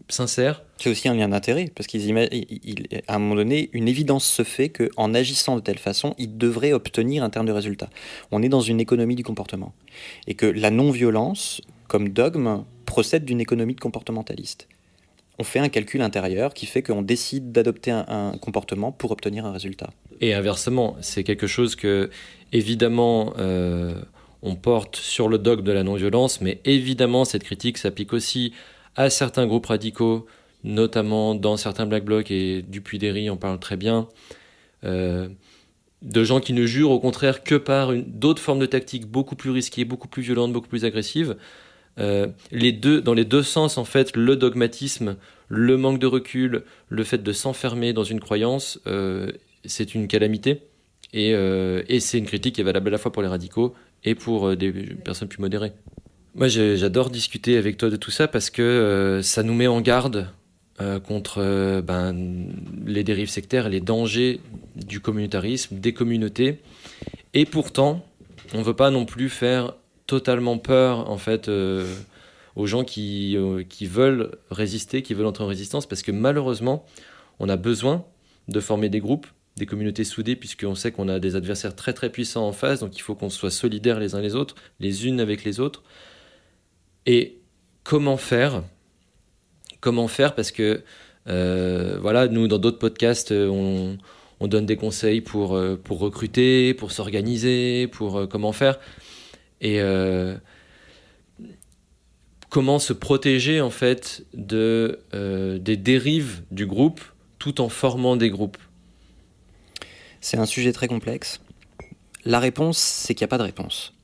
sincère. C'est aussi un lien d'intérêt, parce qu'à un moment donné, une évidence se fait qu'en agissant de telle façon, ils devraient obtenir un terme de résultat. On est dans une économie du comportement. Et que la non-violence, comme dogme, procède d'une économie de comportementaliste. On fait un calcul intérieur qui fait qu'on décide d'adopter un comportement pour obtenir un résultat. Et inversement, c'est quelque chose que, évidemment, on porte sur le dogme de la non-violence, mais évidemment, cette critique s'applique aussi à certains groupes radicaux, notamment dans certains Black Blocs, et Dupuy-Derry en parle très bien, de gens qui ne jurent au contraire que par d'autres formes de tactiques beaucoup plus risquées, beaucoup plus violentes, beaucoup plus agressives. Dans les deux sens, en fait, le dogmatisme, le manque de recul, le fait de s'enfermer dans une croyance, c'est une calamité. Et c'est une critique qui est valable à la fois pour les radicaux et pour des personnes plus modérées. Moi, j'adore discuter avec toi de tout ça parce que ça nous met en garde contre les dérives sectaires et les dangers du communautarisme, des communautés. Et pourtant, on ne veut pas non plus faire totalement peur en fait aux gens qui veulent résister, qui veulent entrer en résistance, parce que malheureusement, on a besoin de former des groupes, des communautés soudées, puisqu'on sait qu'on a des adversaires très très puissants en face, donc il faut qu'on soit solidaires les uns les autres, les unes avec les autres. Et comment faire parce que voilà, nous dans d'autres podcasts on donne des conseils pour recruter, pour s'organiser, pour comment faire, et comment se protéger en fait des dérives du groupe tout en formant des groupes. C'est un sujet très complexe. La réponse, c'est qu'il n'y a pas de réponse.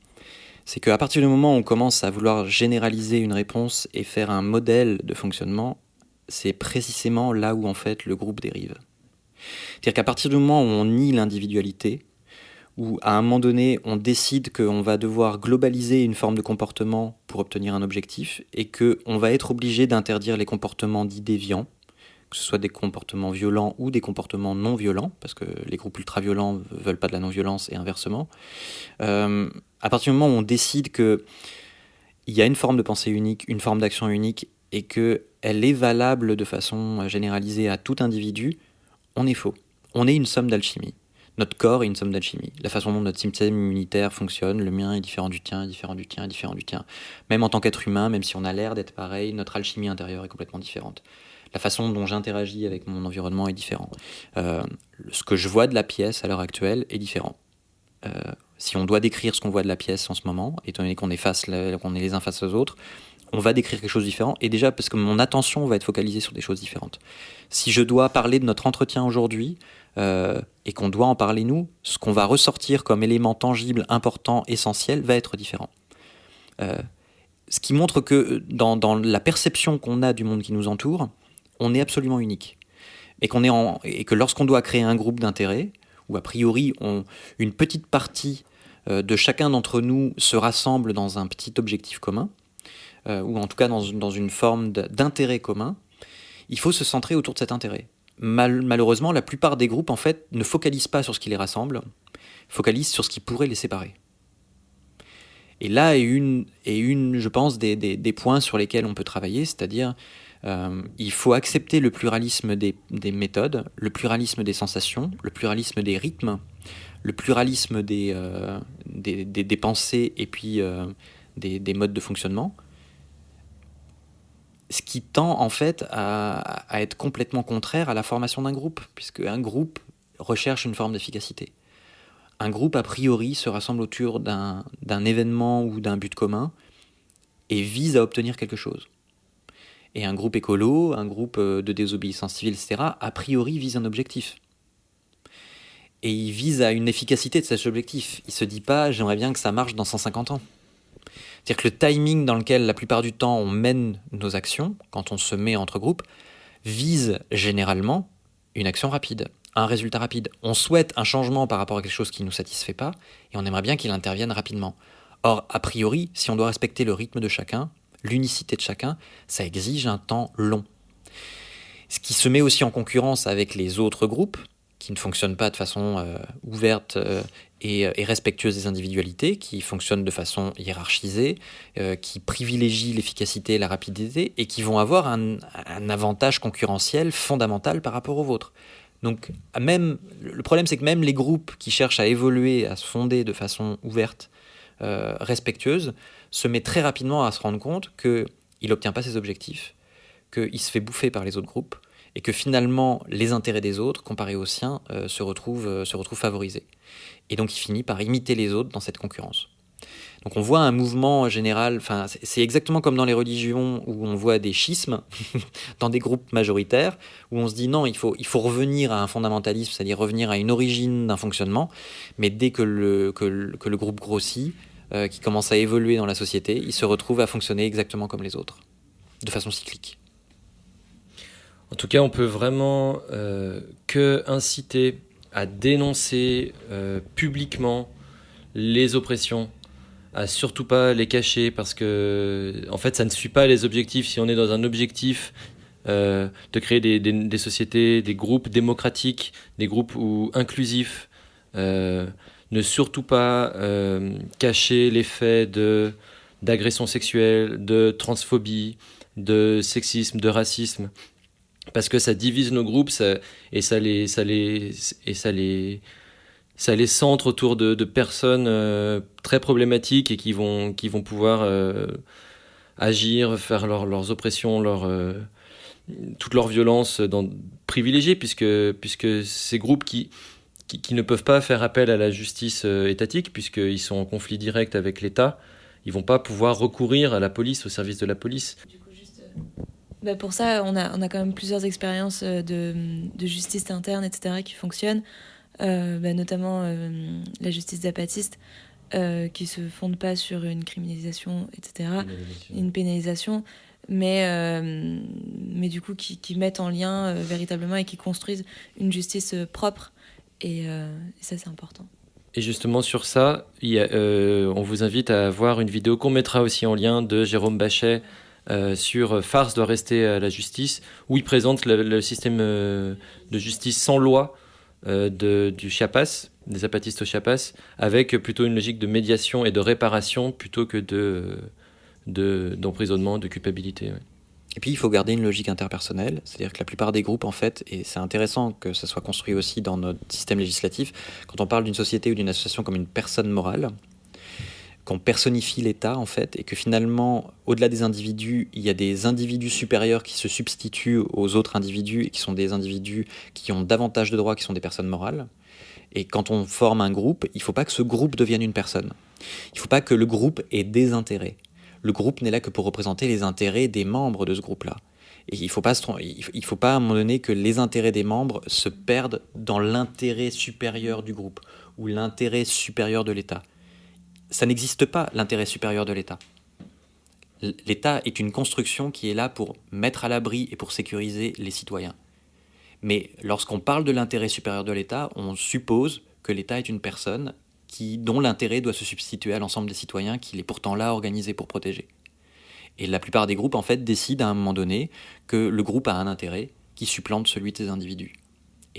C'est qu'à partir du moment où on commence à vouloir généraliser une réponse et faire un modèle de fonctionnement, c'est précisément là où en fait le groupe dérive. C'est-à-dire qu'à partir du moment où on nie l'individualité, où à un moment donné on décide qu'on va devoir globaliser une forme de comportement pour obtenir un objectif, et qu'on va être obligé d'interdire les comportements dits déviants, que ce soit des comportements violents ou des comportements non violents, parce que les groupes ultra-violents ne veulent pas de la non-violence et inversement. À partir du moment où on décide qu'il y a une forme de pensée unique, une forme d'action unique, et qu'elle est valable de façon généralisée à tout individu, on est faux. On est une somme d'alchimie. Notre corps est une somme d'alchimie. La façon dont notre système immunitaire fonctionne, le mien est différent du tien, différent du tien, différent du tien. Même en tant qu'être humain, même si on a l'air d'être pareil, notre alchimie intérieure est complètement différente. La façon dont j'interagis avec mon environnement est différent. Ce que je vois de la pièce à l'heure actuelle est différent. Si on doit décrire ce qu'on voit de la pièce en ce moment, étant donné qu'on est les uns face aux autres, on va décrire quelque chose de différent. Et déjà, parce que mon attention va être focalisée sur des choses différentes. Si je dois parler de notre entretien aujourd'hui, et qu'on doit en parler nous, ce qu'on va ressortir comme élément tangible, important, essentiel, va être différent. Ce qui montre que dans la perception qu'on a du monde qui nous entoure, on est absolument unique. Et que lorsqu'on doit créer un groupe d'intérêt, où a priori une petite partie de chacun d'entre nous se rassemble dans un petit objectif commun, ou en tout cas dans une forme d'intérêt commun, il faut se centrer autour de cet intérêt. Malheureusement, la plupart des groupes en fait ne focalisent pas sur ce qui les rassemble, focalisent sur ce qui pourrait les séparer. Et là est une je pense, des points sur lesquels on peut travailler, c'est-à-dire il faut accepter le pluralisme des méthodes, le pluralisme des sensations, le pluralisme des rythmes, le pluralisme des pensées et puis des modes de fonctionnement, ce qui tend en fait à être complètement contraire à la formation d'un groupe, puisque un groupe recherche une forme d'efficacité. Un groupe, a priori, se rassemble autour d'un événement ou d'un but commun et vise à obtenir quelque chose. Et un groupe écolo, un groupe de désobéissance civile, etc., a priori vise un objectif. Et il vise à une efficacité de cet objectif. Il ne se dit pas « j'aimerais bien que ça marche dans 150 ans ». C'est-à-dire que le timing dans lequel la plupart du temps on mène nos actions, quand on se met entre groupes, vise généralement une action rapide, un résultat rapide. On souhaite un changement par rapport à quelque chose qui ne nous satisfait pas, et on aimerait bien qu'il intervienne rapidement. Or, a priori, si on doit respecter le rythme de chacun, l'unicité de chacun, ça exige un temps long. Ce qui se met aussi en concurrence avec les autres groupes, qui ne fonctionnent pas de façon ouverte et respectueuse des individualités, qui fonctionnent de façon hiérarchisée, qui privilégient l'efficacité et la rapidité, et qui vont avoir un avantage concurrentiel fondamental par rapport aux vôtres. Donc, même, le problème, c'est que même les groupes qui cherchent à évoluer, à se fonder de façon ouverte, respectueuse, se met très rapidement à se rendre compte qu'il n'obtient pas ses objectifs, qu'il se fait bouffer par les autres groupes, et que finalement, les intérêts des autres, comparés aux siens, se retrouvent favorisés. Et donc, il finit par imiter les autres dans cette concurrence. Donc, on voit un mouvement général, c'est exactement comme dans les religions, où on voit des schismes dans des groupes majoritaires, où on se dit non, il faut revenir à un fondamentalisme, c'est-à-dire revenir à une origine d'un fonctionnement, mais dès que le groupe grossit, qui commence à évoluer dans la société, il se retrouve à fonctionner exactement comme les autres, de façon cyclique. En tout cas, on peut vraiment que inciter à dénoncer publiquement les oppressions, à surtout pas les cacher, parce que en fait, ça ne suit pas les objectifs. Si on est dans un objectif de créer des sociétés, des groupes démocratiques, des groupes inclusifs, ne surtout pas cacher les faits d'agression sexuelle, de transphobie, de sexisme, de racisme. Parce que ça divise nos groupes et ça les centre autour de personnes très problématiques et qui vont pouvoir agir, faire leurs oppressions, toute leur violence privilégiée, puisque ces groupes qui ne peuvent pas faire appel à la justice étatique, puisqu'ils sont en conflit direct avec l'État, ils vont pas pouvoir recourir à la police, au service de la police. Du coup, pour ça, on a quand même plusieurs expériences de justice interne, etc., qui fonctionnent, notamment la justice zapatiste, qui se fonde pas sur une criminalisation, etc., une pénalisation, mais du coup qui mettent en lien véritablement et qui construisent une justice propre, et ça, c'est important. Et justement sur ça, on vous invite à voir une vidéo qu'on mettra aussi en lien de Jérôme Bachet, sur Farce doit rester à la justice, où il présente le système de justice sans loi du Chiapas, des zapatistes au Chiapas, avec plutôt une logique de médiation et de réparation plutôt que d'emprisonnement, de culpabilité. Ouais. Et puis il faut garder une logique interpersonnelle, c'est-à-dire que la plupart des groupes, en fait, et c'est intéressant que ça soit construit aussi dans notre système législatif, quand on parle d'une société ou d'une association comme une personne morale, qu'on personnifie l'État, en fait, et que finalement, au-delà des individus, il y a des individus supérieurs qui se substituent aux autres individus et qui sont des individus qui ont davantage de droits, qui sont des personnes morales. Et quand on forme un groupe, il ne faut pas que ce groupe devienne une personne. Il ne faut pas que le groupe ait des intérêts. Le groupe n'est là que pour représenter les intérêts des membres de ce groupe-là. Et il ne faut pas à un moment donné que les intérêts des membres se perdent dans l'intérêt supérieur du groupe ou l'intérêt supérieur de l'État. Ça n'existe pas, l'intérêt supérieur de l'État. L'État est une construction qui est là pour mettre à l'abri et pour sécuriser les citoyens. Mais lorsqu'on parle de l'intérêt supérieur de l'État, on suppose que l'État est une personne dont l'intérêt doit se substituer à l'ensemble des citoyens qu'il est pourtant là organisé pour protéger. Et la plupart des groupes, en fait, décident à un moment donné que le groupe a un intérêt qui supplante celui de ses individus.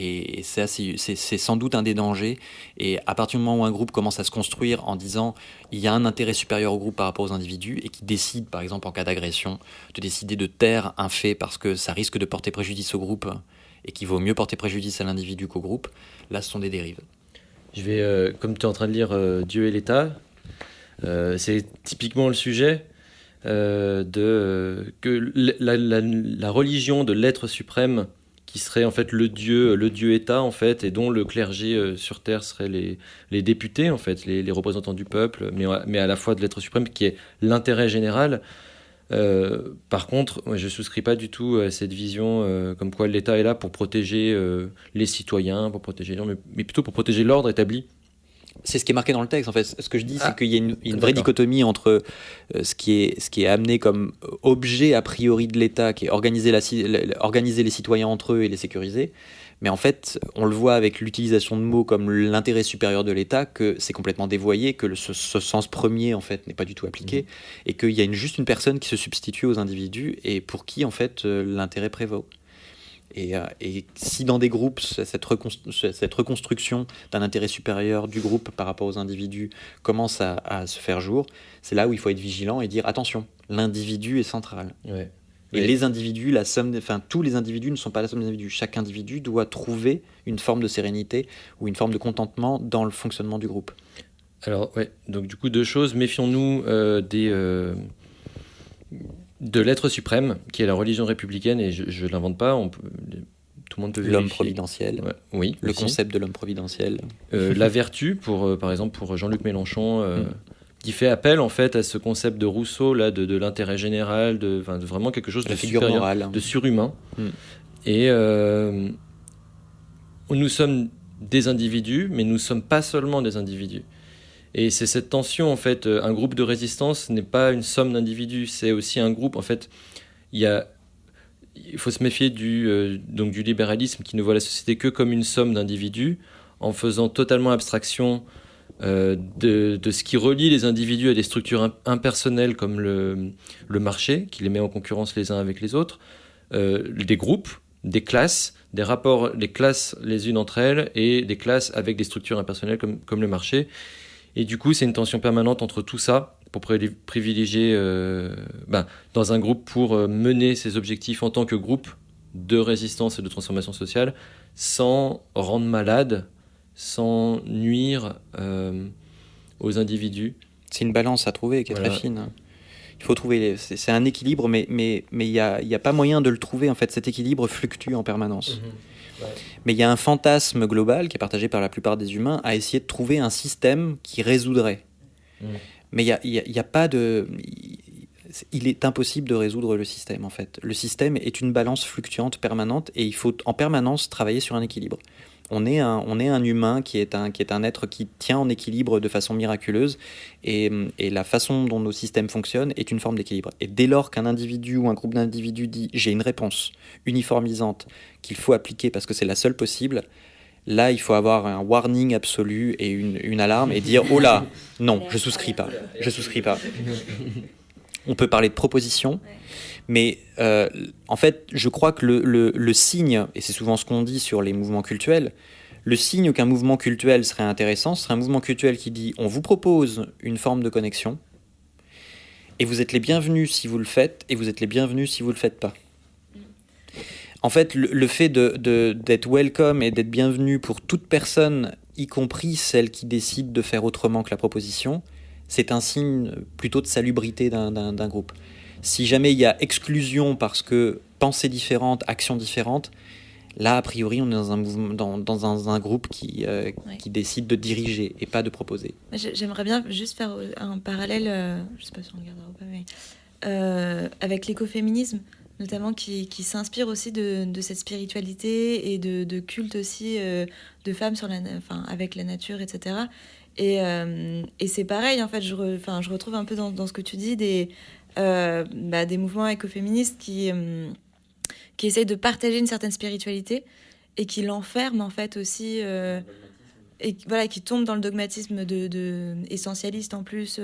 Et ça, c'est sans doute un des dangers. Et à partir du moment où un groupe commence à se construire en disant il y a un intérêt supérieur au groupe par rapport aux individus et qui décide, par exemple en cas d'agression, de décider de taire un fait parce que ça risque de porter préjudice au groupe et qu'il vaut mieux porter préjudice à l'individu qu'au groupe, là ce sont des dérives. Je vais, comme tu es en train de lire Dieu et l'État, c'est typiquement le sujet que la religion de l'être suprême, qui serait en fait le Dieu État en fait, et dont le clergé sur terre serait les députés en fait, les représentants du peuple, mais à la fois de l'être suprême qui est l'intérêt général. Par contre, moi, je souscris pas du tout à cette vision comme quoi l'État est là pour protéger les citoyens, pour protéger les gens, mais plutôt pour protéger l'ordre établi. C'est ce qui est marqué dans le texte, en fait. Ce que je dis, c'est qu'il y a une vraie d'accord. dichotomie entre ce qui est amené comme objet a priori de l'État, qui est organiser les citoyens entre eux et les sécuriser. Mais en fait, on le voit avec l'utilisation de mots comme l'intérêt supérieur de l'État, que c'est complètement dévoyé, que ce sens premier, en fait, n'est pas du tout appliqué, et qu'il y a juste une personne qui se substitue aux individus, et pour qui, en fait, l'intérêt prévaut. Et si dans des groupes, cette reconstruction d'un intérêt supérieur du groupe par rapport aux individus commence à se faire jour, c'est là où il faut être vigilant et dire attention, l'individu est central. Ouais. Et les individus, tous les individus ne sont pas la somme des individus. Chaque individu doit trouver une forme de sérénité ou une forme de contentement dans le fonctionnement du groupe. Alors, ouais, donc du coup, 2 choses. Méfions-nous de l'être suprême, qui est la religion républicaine, et je ne l'invente pas, tout le monde peut vérifier. L'homme providentiel. Ouais, oui. Le aussi. concept de l'homme providentiel. La vertu, par exemple, pour Jean-Luc Mélenchon, qui fait appel en fait à ce concept de Rousseau là, de l'intérêt général, de vraiment quelque chose de figure supérieur, morale, de surhumain. Et nous sommes des individus, mais nous ne sommes pas seulement des individus. Et c'est cette tension en fait. Un groupe de résistance n'est pas une somme d'individus, c'est aussi un groupe. En fait, il faut se méfier du libéralisme qui ne voit la société que comme une somme d'individus, en faisant totalement abstraction de ce qui relie les individus à des structures impersonnelles comme le marché, qui les met en concurrence les uns avec les autres, des groupes, des classes, des rapports, des classes les unes entre elles et des classes avec des structures impersonnelles comme le marché. Et du coup, c'est une tension permanente entre tout ça pour privilégier dans un groupe pour mener ses objectifs en tant que groupe de résistance et de transformation sociale sans rendre malade, sans nuire aux individus. C'est une balance à trouver qui est très fine. Il faut trouver, c'est un équilibre, mais il y a pas moyen de le trouver. En fait, cet équilibre fluctue en permanence. Mais il y a un fantasme global qui est partagé par la plupart des humains à essayer de trouver un système qui résoudrait. Mais il y a pas de... Il est impossible de résoudre le système, en fait. Le système est une balance fluctuante permanente et il faut en permanence travailler sur un équilibre. On est un humain qui est un être qui tient en équilibre de façon miraculeuse et la façon dont nos systèmes fonctionnent est une forme d'équilibre. Et dès lors qu'un individu ou un groupe d'individus dit « j'ai une réponse uniformisante qu'il faut appliquer parce que c'est la seule possible », là, il faut avoir un warning absolu et une alarme et dire « oh là, non, je souscris pas. On peut parler de proposition, mais en fait, je crois que le signe, et c'est souvent ce qu'on dit sur les mouvements cultuels, le signe qu'un mouvement cultuel serait intéressant, ce serait un mouvement cultuel qui dit on vous propose une forme de connexion, et vous êtes les bienvenus si vous le faites, et vous êtes les bienvenus si vous le faites pas. En fait, le fait d'être welcome et d'être bienvenu pour toute personne, y compris celle qui décide de faire autrement que la proposition, c'est un signe plutôt de salubrité d'un groupe. Si jamais il y a exclusion parce que pensée différente, action différente, là, a priori, on est dans un mouvement, dans un groupe qui décide de diriger et pas de proposer. J'aimerais bien juste faire un parallèle, je ne sais pas si on regardera ou pas, mais avec l'écoféminisme, notamment qui s'inspire aussi de cette spiritualité et de culte aussi de femmes avec la nature, etc. Et c'est pareil, en fait, je retrouve un peu dans ce que tu dis des mouvements écoféministes qui essayent de partager une certaine spiritualité et qui l'enferment en fait aussi, et voilà, qui tombent dans le dogmatisme de essentialiste en plus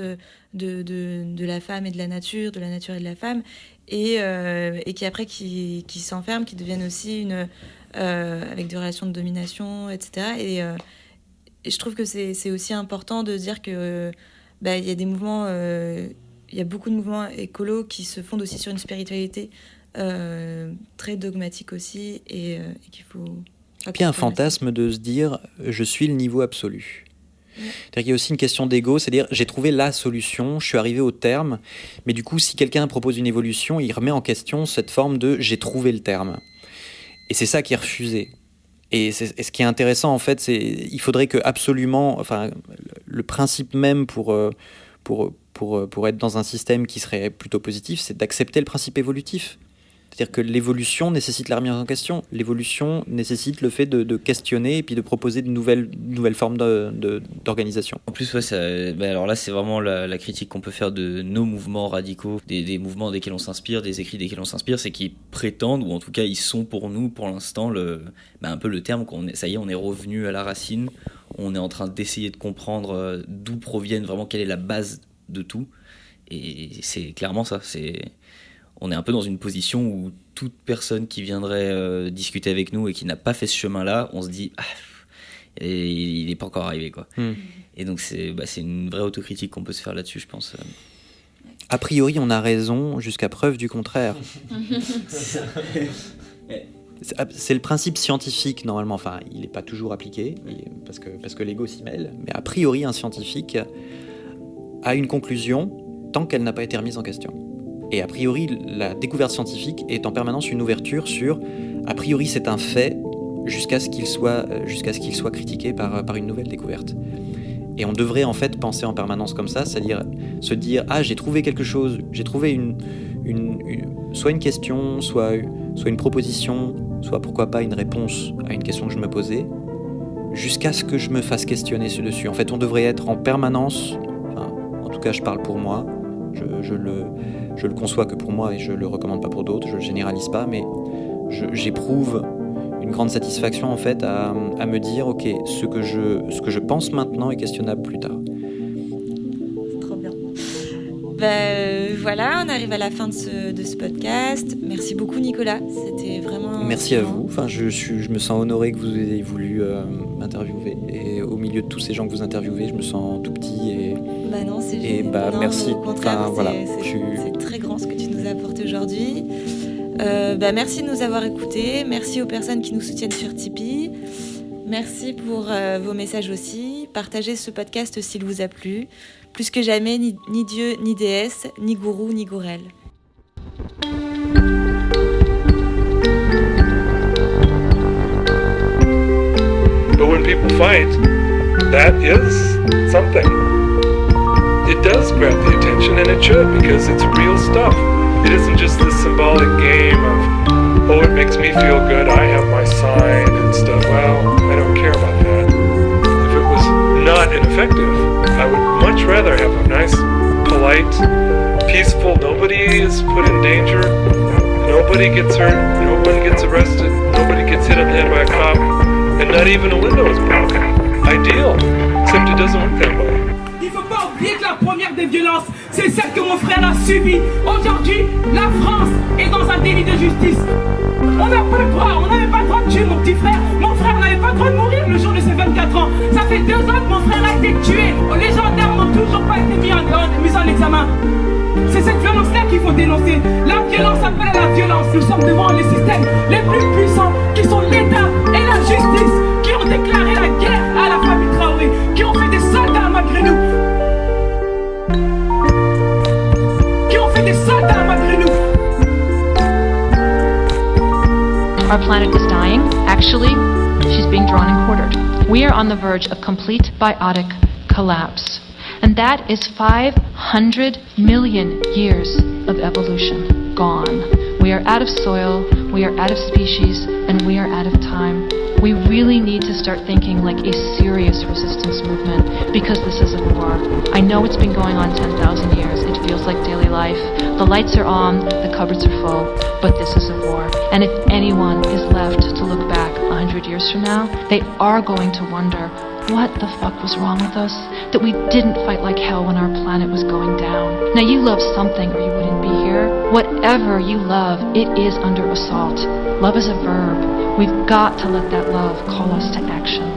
de la femme et de la nature et de la femme, et qui après qui s'enferment, qui deviennent aussi avec des relations de domination, etc. Et je trouve que c'est aussi important de dire que il y a des mouvements, il y a beaucoup de mouvements écolos qui se fondent aussi sur une spiritualité très dogmatique aussi, et qu'il faut... Et puis il y a un fantasme de se dire je suis le niveau absolu. C'est-à-dire qu'il y a aussi une question d'ego, c'est-à-dire j'ai trouvé la solution, je suis arrivé au terme, mais du coup si quelqu'un propose une évolution, il remet en question cette forme de j'ai trouvé le terme. Et c'est ça qui est refusé. Et ce qui est intéressant en fait, c'est il faudrait que absolument, enfin le principe même pour être dans un système qui serait plutôt positif, c'est d'accepter le principe évolutif. C'est-à-dire que l'évolution nécessite la remise en question. L'évolution nécessite le fait de questionner et puis de proposer de nouvelles formes d'organisation. En plus, alors là, c'est vraiment la critique qu'on peut faire de nos mouvements radicaux, des mouvements desquels on s'inspire, des écrits desquels on s'inspire, c'est qu'ils prétendent, ou en tout cas ils sont pour nous, pour l'instant, un peu le terme ça y est, on est revenu à la racine, on est en train d'essayer de comprendre d'où proviennent vraiment, quelle est la base de tout. Et c'est clairement ça, on est un peu dans une position où toute personne qui viendrait discuter avec nous et qui n'a pas fait ce chemin-là, on se dit et il n'est pas encore arrivé, quoi. Et donc c'est une vraie autocritique qu'on peut se faire là-dessus, je pense. A priori, on a raison jusqu'à preuve du contraire. C'est le principe scientifique, normalement. Enfin, il n'est pas toujours appliqué, parce que l'ego s'y mêle. Mais a priori, un scientifique a une conclusion tant qu'elle n'a pas été remise en question. Et a priori, la découverte scientifique est en permanence une ouverture sur, a priori, c'est un fait, jusqu'à ce qu'il soit critiqué par une nouvelle découverte. Et on devrait en fait penser en permanence comme ça, c'est-à-dire se dire j'ai trouvé quelque chose, j'ai trouvé soit une question, soit une proposition, soit pourquoi pas une réponse à une question que je me posais, jusqu'à ce que je me fasse questionner dessus. En fait, on devrait être en permanence, en tout cas je parle pour moi, je le conçois que pour moi et je le recommande pas pour d'autres, je le généralise pas, mais j'éprouve une grande satisfaction en fait à me dire ok, ce que je pense maintenant est questionnable plus tard. C'est trop bien. Voilà, on arrive à la fin de ce podcast. Merci beaucoup Nicolas, c'était vraiment... Merci à vous, je me sens honoré que vous ayez voulu m'interviewer, et au milieu de tous ces gens que vous interviewez, je me sens tout petit et... non, c'est et non, merci. Au contraire, voilà, c'est très grand ce que tu nous apportes aujourd'hui. Merci de nous avoir écoutés, merci aux personnes qui nous soutiennent sur Tipeee, merci pour vos messages aussi, partagez ce podcast s'il vous a plu. Plus que jamais, ni Dieu, ni déesse, ni gourou, ni gourelle. But when people fight, that is something. It does grab the attention, and it should, because it's real stuff. It isn't just this symbolic game of, it makes me feel good, I have my sign and stuff. Well, I don't care about that. If it was not ineffective, I would much rather have a nice, polite, peaceful, nobody is put in danger, nobody gets hurt, no one gets arrested, nobody gets hit on the head by a cop, and not even a window is broken. Ideal, except it doesn't work that way. Il faut pas oublier que la première des violences, c'est celle que mon frère a subie. Aujourd'hui, la France est dans un délit de justice. On n'a pas le droit, on n'avait pas le droit de tuer mon petit frère. Mon frère n'avait pas le droit de mourir le jour de ses 24 ans. Ça fait 2 ans que mon frère a été tué. Les gendarmes n'ont toujours pas été mis en examen. C'est cette violence-là qu'il faut dénoncer. La violence appelle à la violence. Nous sommes devant les systèmes les plus puissants qui sont l'État et la justice, qui ont déclaré la guerre à la famille Traoré, qui ont fait des soldats malgré nous. Our planet is dying. Actually, she's being drawn and quartered. We are on the verge of complete biotic collapse. And that is 500 million years of evolution gone. We are out of soil, we are out of species, and we are out of time. We really need to start thinking like a serious resistance movement, because this is a war. I know it's been going on 10,000 years. It feels like daily life. The lights are on, the cupboards are full, but this is a war. And if anyone is left to look back 100 years from now, they are going to wonder, what the fuck was wrong with us? That we didn't fight like hell when our planet was going down. Now you love something or you wouldn't be here. Whatever you love, it is under assault. Love is a verb. We've got to let that love call us to action.